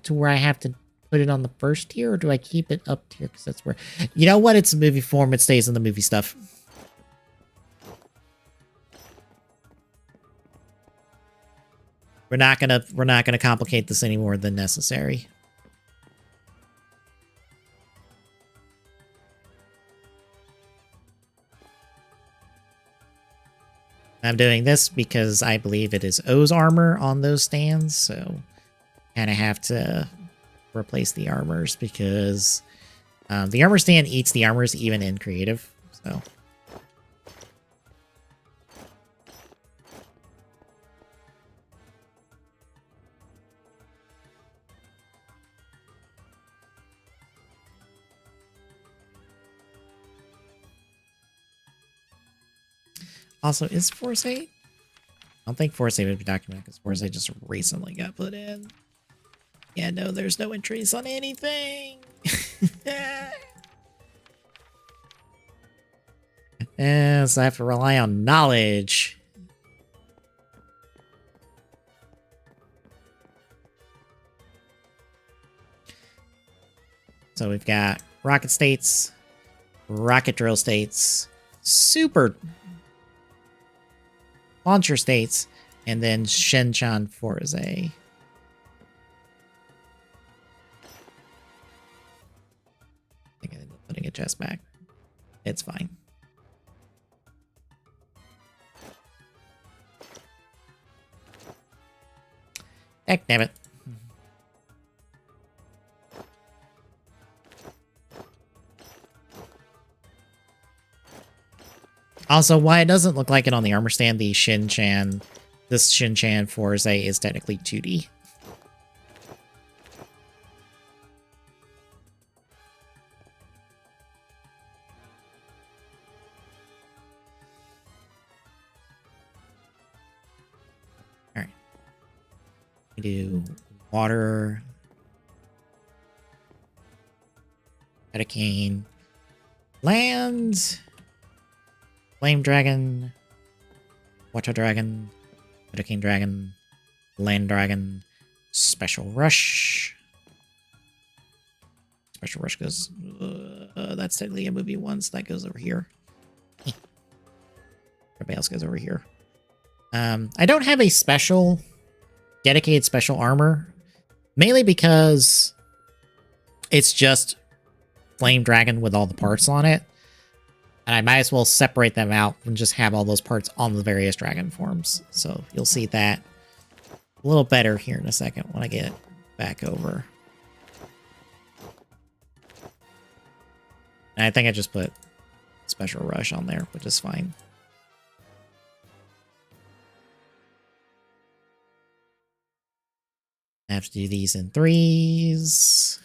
to where I have to put it on the first tier, or do I keep it up tier? Because that's where, you know what? It's a movie form. It stays in the movie stuff. We're not gonna complicate this any more than necessary. I'm doing this because I believe it is O's armor on those stands, so kind of have to replace the armors because the armor stand eats the armors even in creative. So also, is Force 8? I don't think Force 8 would be documented because Force 8 just recently got put in. Yeah, no, there's no entries on anything. Yeah, so I have to rely on knowledge. So we've got rocket states, rocket drill states, super launcher states, and then Shenchan Forze. I think I ended up putting a chest back. It's fine. Heck damn it. Also, why it doesn't look like it on the armor stand, this Shinchan Forze is technically 2D. Alright. We do water, Hurricane, land, Flame Dragon, Water Dragon, Hurricane Dragon, Land Dragon, Special Rush. Special Rush goes... that's technically a movie one, so that goes over here. Everybody else goes over here. I don't have a dedicated special armor, mainly because it's just Flame Dragon with all the parts on it. And I might as well separate them out and just have all those parts on the various dragon forms. So you'll see that a little better here in a second when I get it back over. And I think I just put Special Rush on there, which is fine. I have to do these in 3s.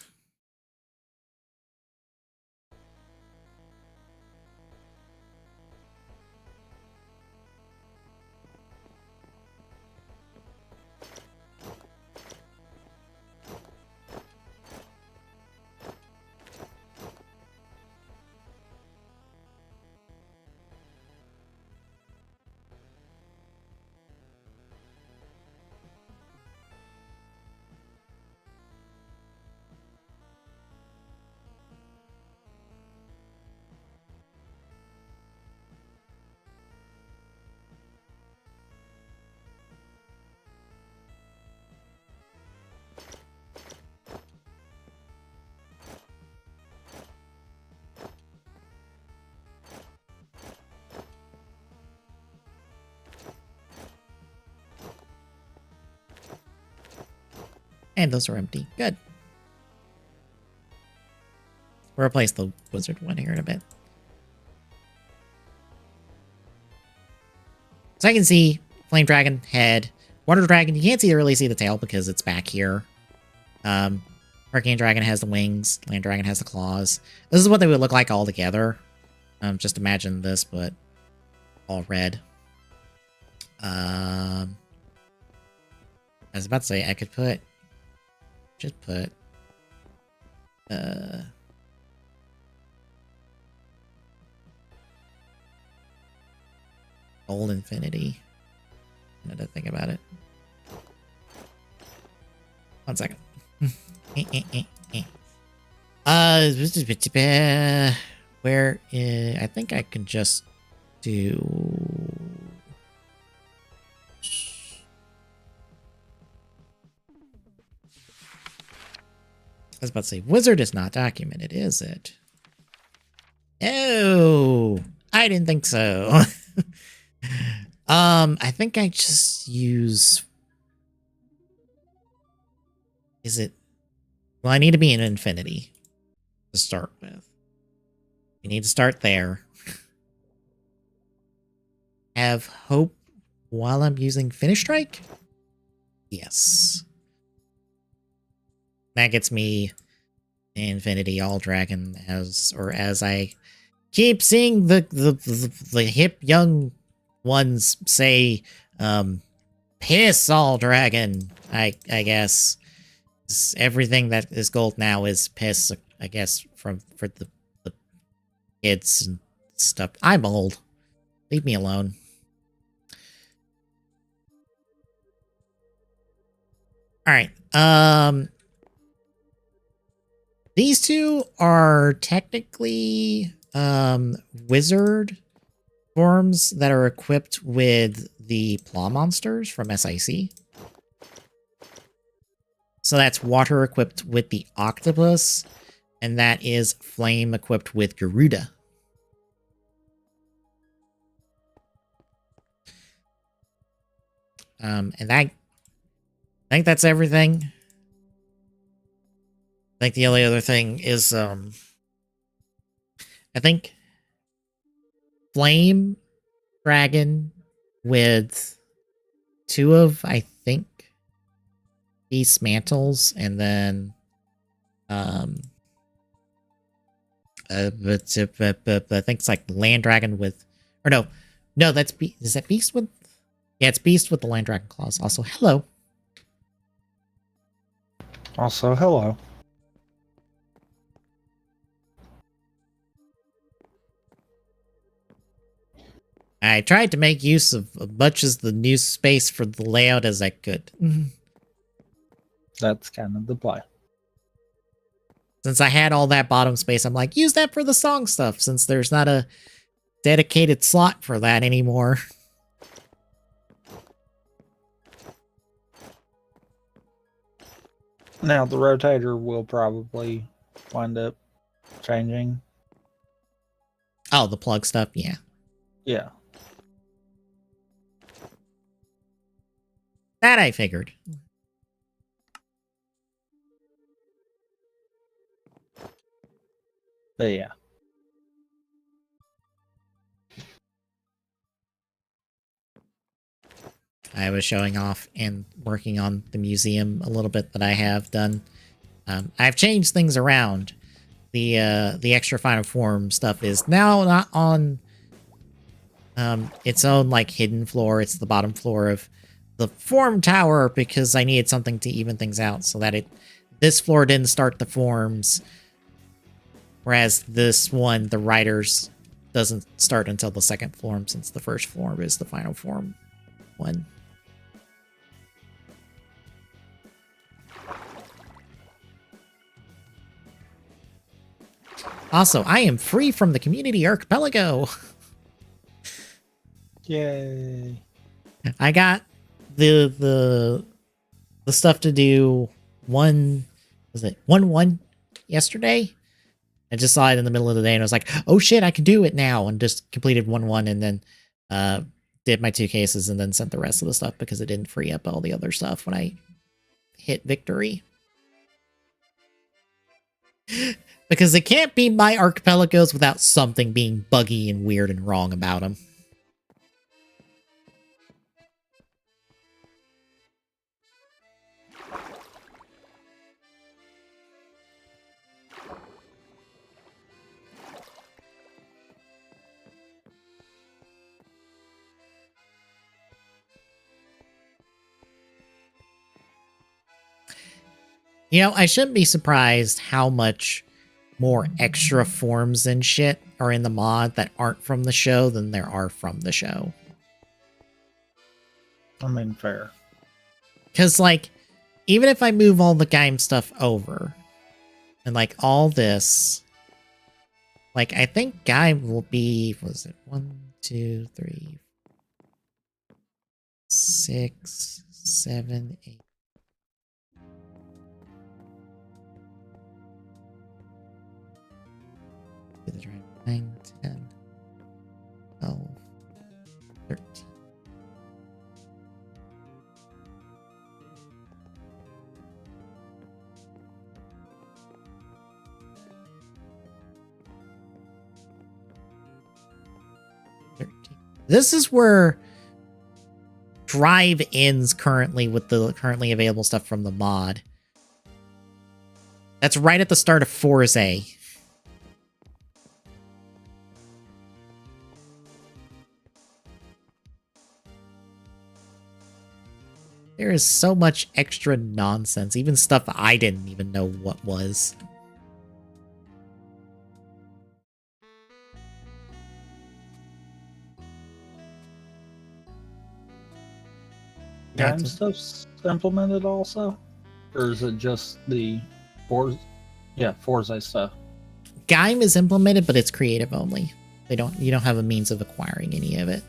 And those are empty. Good. We'll replace the wizard one here in a bit. So I can see Flame Dragon, head. Water Dragon, you can't really see the tail because it's back here. Hurricane Dragon has the wings. Land Dragon has the claws. This is what they would look like all together. Just imagine this, but all red. I was about to say I could put... Just put... Old Infinity. I had to think about it. 1 second. Where I think I can just do... I was about to say, wizard is not documented, is it? Oh, I didn't think so. I think I just use... Is it... Well, I need to be in infinity to start with. You need to start there. Have hope while I'm using Finish Strike? Yes. That gets me infinity all dragon as I keep seeing the hip young ones say piss all dragon. I guess everything that is gold now is piss, I guess, for the kids and stuff. I'm old. Leave me alone. Alright, these two are technically wizard forms that are equipped with the Claw monsters from SIC. So that's water equipped with the octopus, and that is flame equipped with Garuda. And I think that's everything. I think the only other thing is, I think Flame Dragon with 2 of, I think, Beast Mantles, and then, but I think it's like Land Dragon with, or no, that's, is that Beast with, yeah, it's Beast with the Land Dragon Claws. Also, hello. Also, hello. I tried to make use of as much as the new space for the layout as I could. That's kind of the play. Since I had all that bottom space, I'm like, use that for the song stuff, since there's not a dedicated slot for that anymore. Now, the rotator will probably wind up changing. Oh, the plug stuff? Yeah. Yeah. That I figured. But yeah. I was showing off and working on the museum a little bit that I have done. I've changed things around. The extra final form stuff is now not on its own like hidden floor. It's the bottom floor of the form tower because I needed something to even things out so that this floor didn't start the forms, whereas this one, the riders, doesn't start until the second form since the first form is the final form one. Also, I am free from the community archipelago. Yay. I got the stuff to do 1-1 yesterday. I just saw it in the middle of the day and I was like, oh shit, I can do it now, and just completed 1-1 and then did my 2 cases and then sent the rest of the stuff because it didn't free up all the other stuff when I hit victory. Because it can't be my archipelagos without something being buggy and weird and wrong about them. You know, I shouldn't be surprised how much more extra forms and shit are in the mod that aren't from the show than there are from the show. I mean, fair. Because, like, even if I move all the game stuff over, and, like, all this, like, I think Guy will be, was it 1, 2, 3, 6, 7, 8. Do the drive. 9, 10, 12, 13. This is where drive ends currently with the currently available stuff from the mod. That's right at the start of Forza. There is so much extra nonsense, even stuff I didn't even know what was. Game stuff's implemented also? Or is it just the Forza? Yeah, Forza stuff. Gaim is implemented, but it's creative only. You don't have a means of acquiring any of it.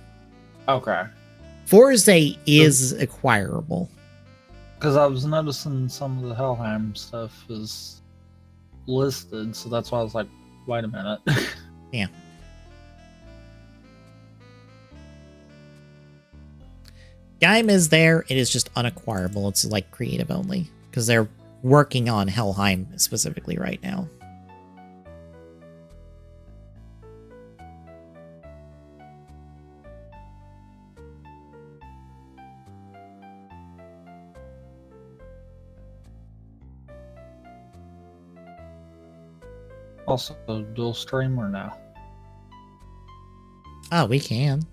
Okay. Forza is acquirable. Because I was noticing some of the Helheim stuff is listed, so that's why I was like, wait a minute. Yeah. Gaim is there. It is just unacquirable. It's like creative only because they're working on Helheim specifically right now. Also, dual stream or no? Oh, we can.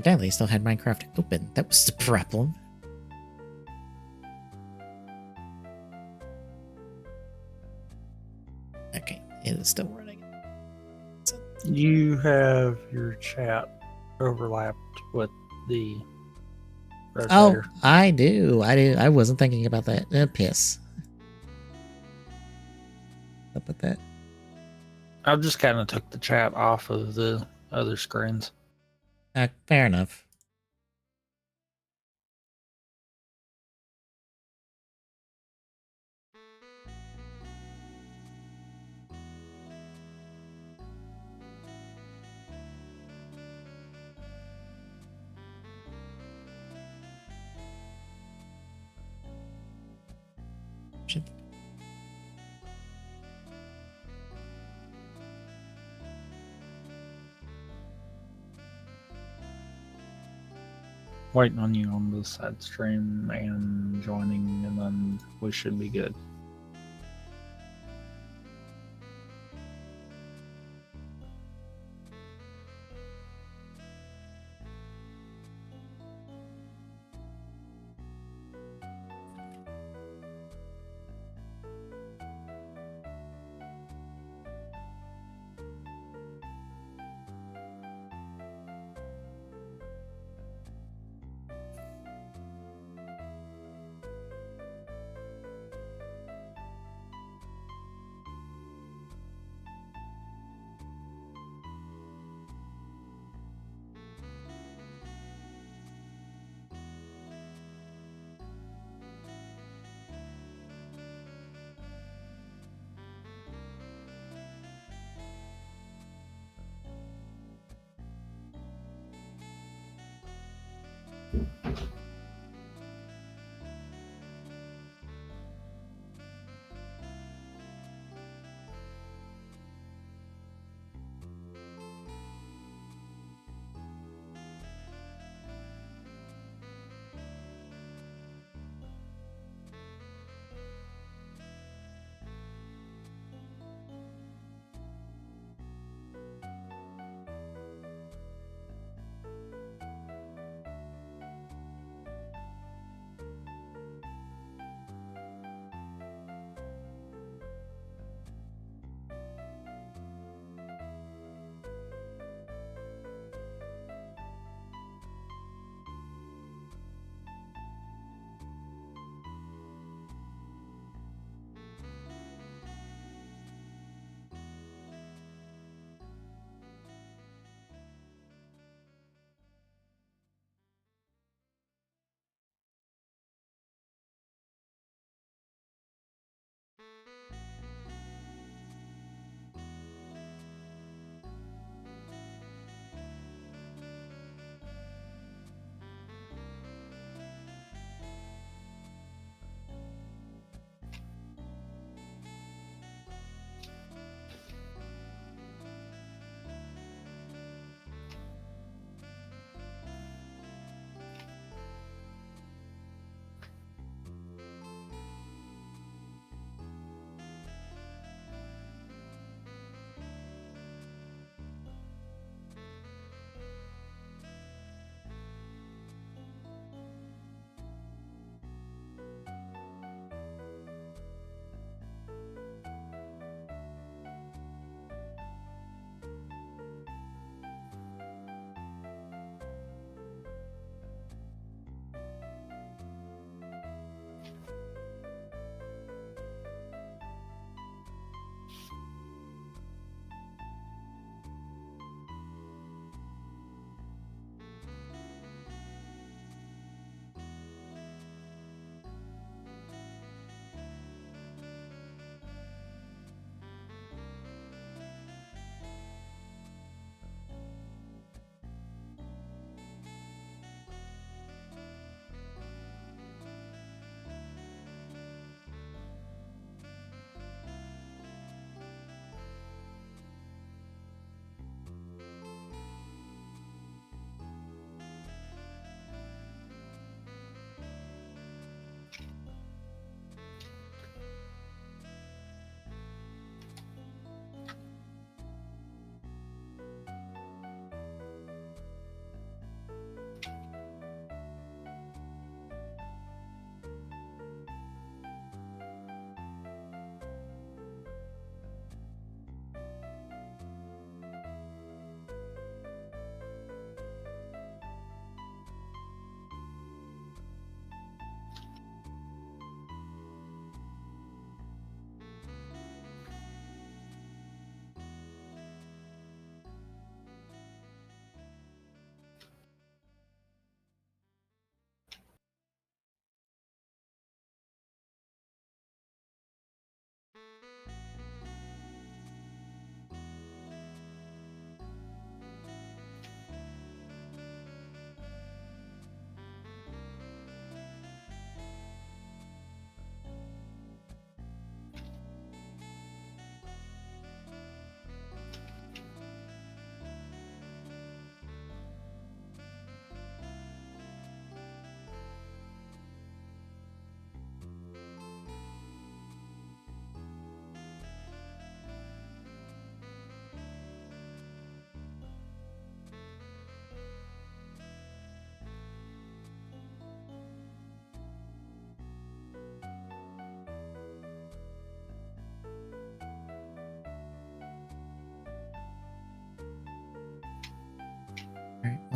Evidently, still had Minecraft open. That was the problem. Okay, it is still running. You have your chat overlapped with the Oh, rotator. I do. I wasn't thinking about that. Piss. Up with that. I just kind of took the chat off of the other screens. Fair enough. Should Waiting on you on the side stream and joining, and then we should be good.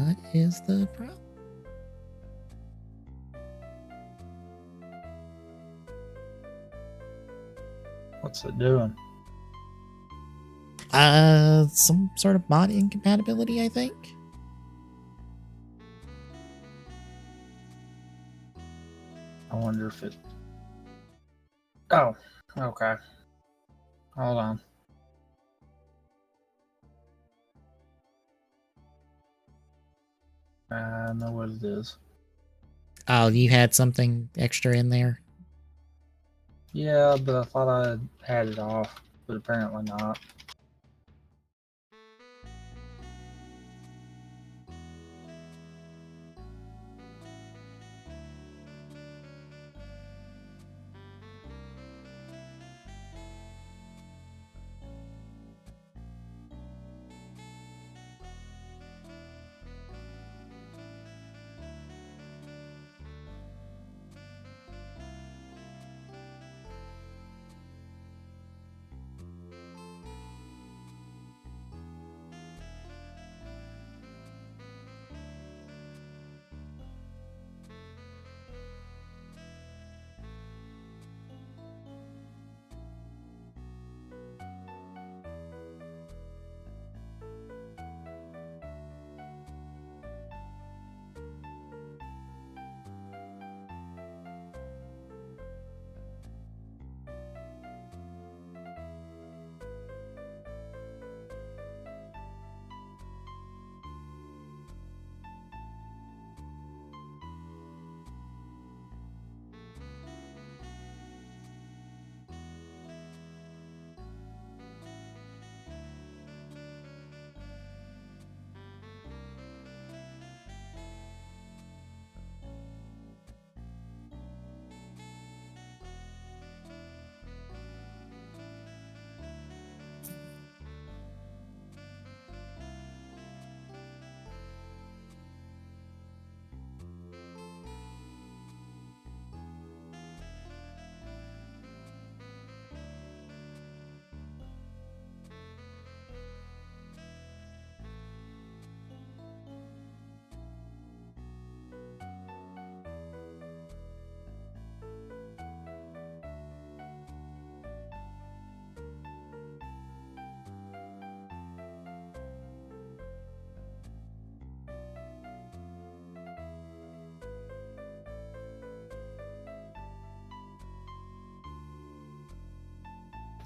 What is the problem? What's it doing? Some sort of mod incompatibility, I think. I wonder if it... Oh, okay. Hold on. I know what it is. Oh, you had something extra in there? Yeah, but I thought I had it off, but apparently not.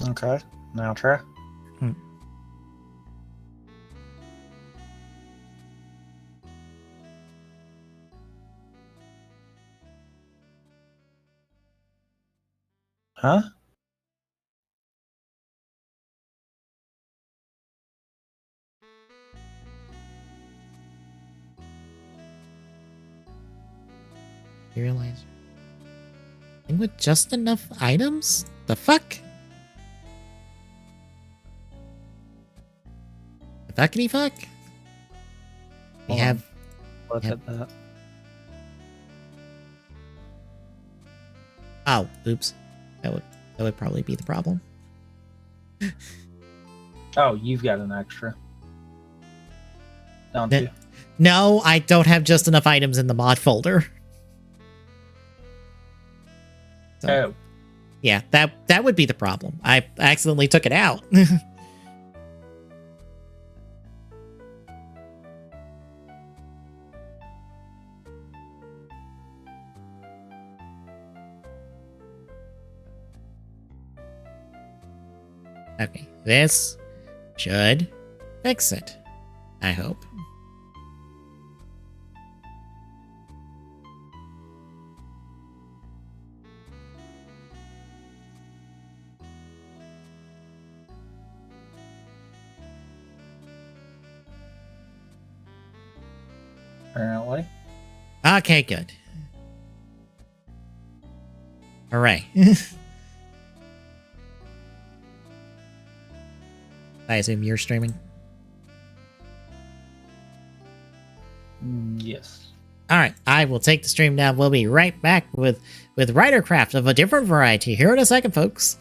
Okay, now try. Huh? Realizer. And with just enough items? The fuck? The fuckity fuck? We Hold have... Look Yep. at that. Oh, oops. That would probably be the problem. Oh, you've got an extra. Don't you? No, I don't have just enough items in the mod folder. So, Oh, yeah, that would be the problem. I accidentally took it out. Okay, this should fix it. I hope. apparently. Okay, good. Hooray. I assume you're streaming. Yes. All right, I will take the stream down. We'll be right back with Ridercraft of a different variety here in a second, folks.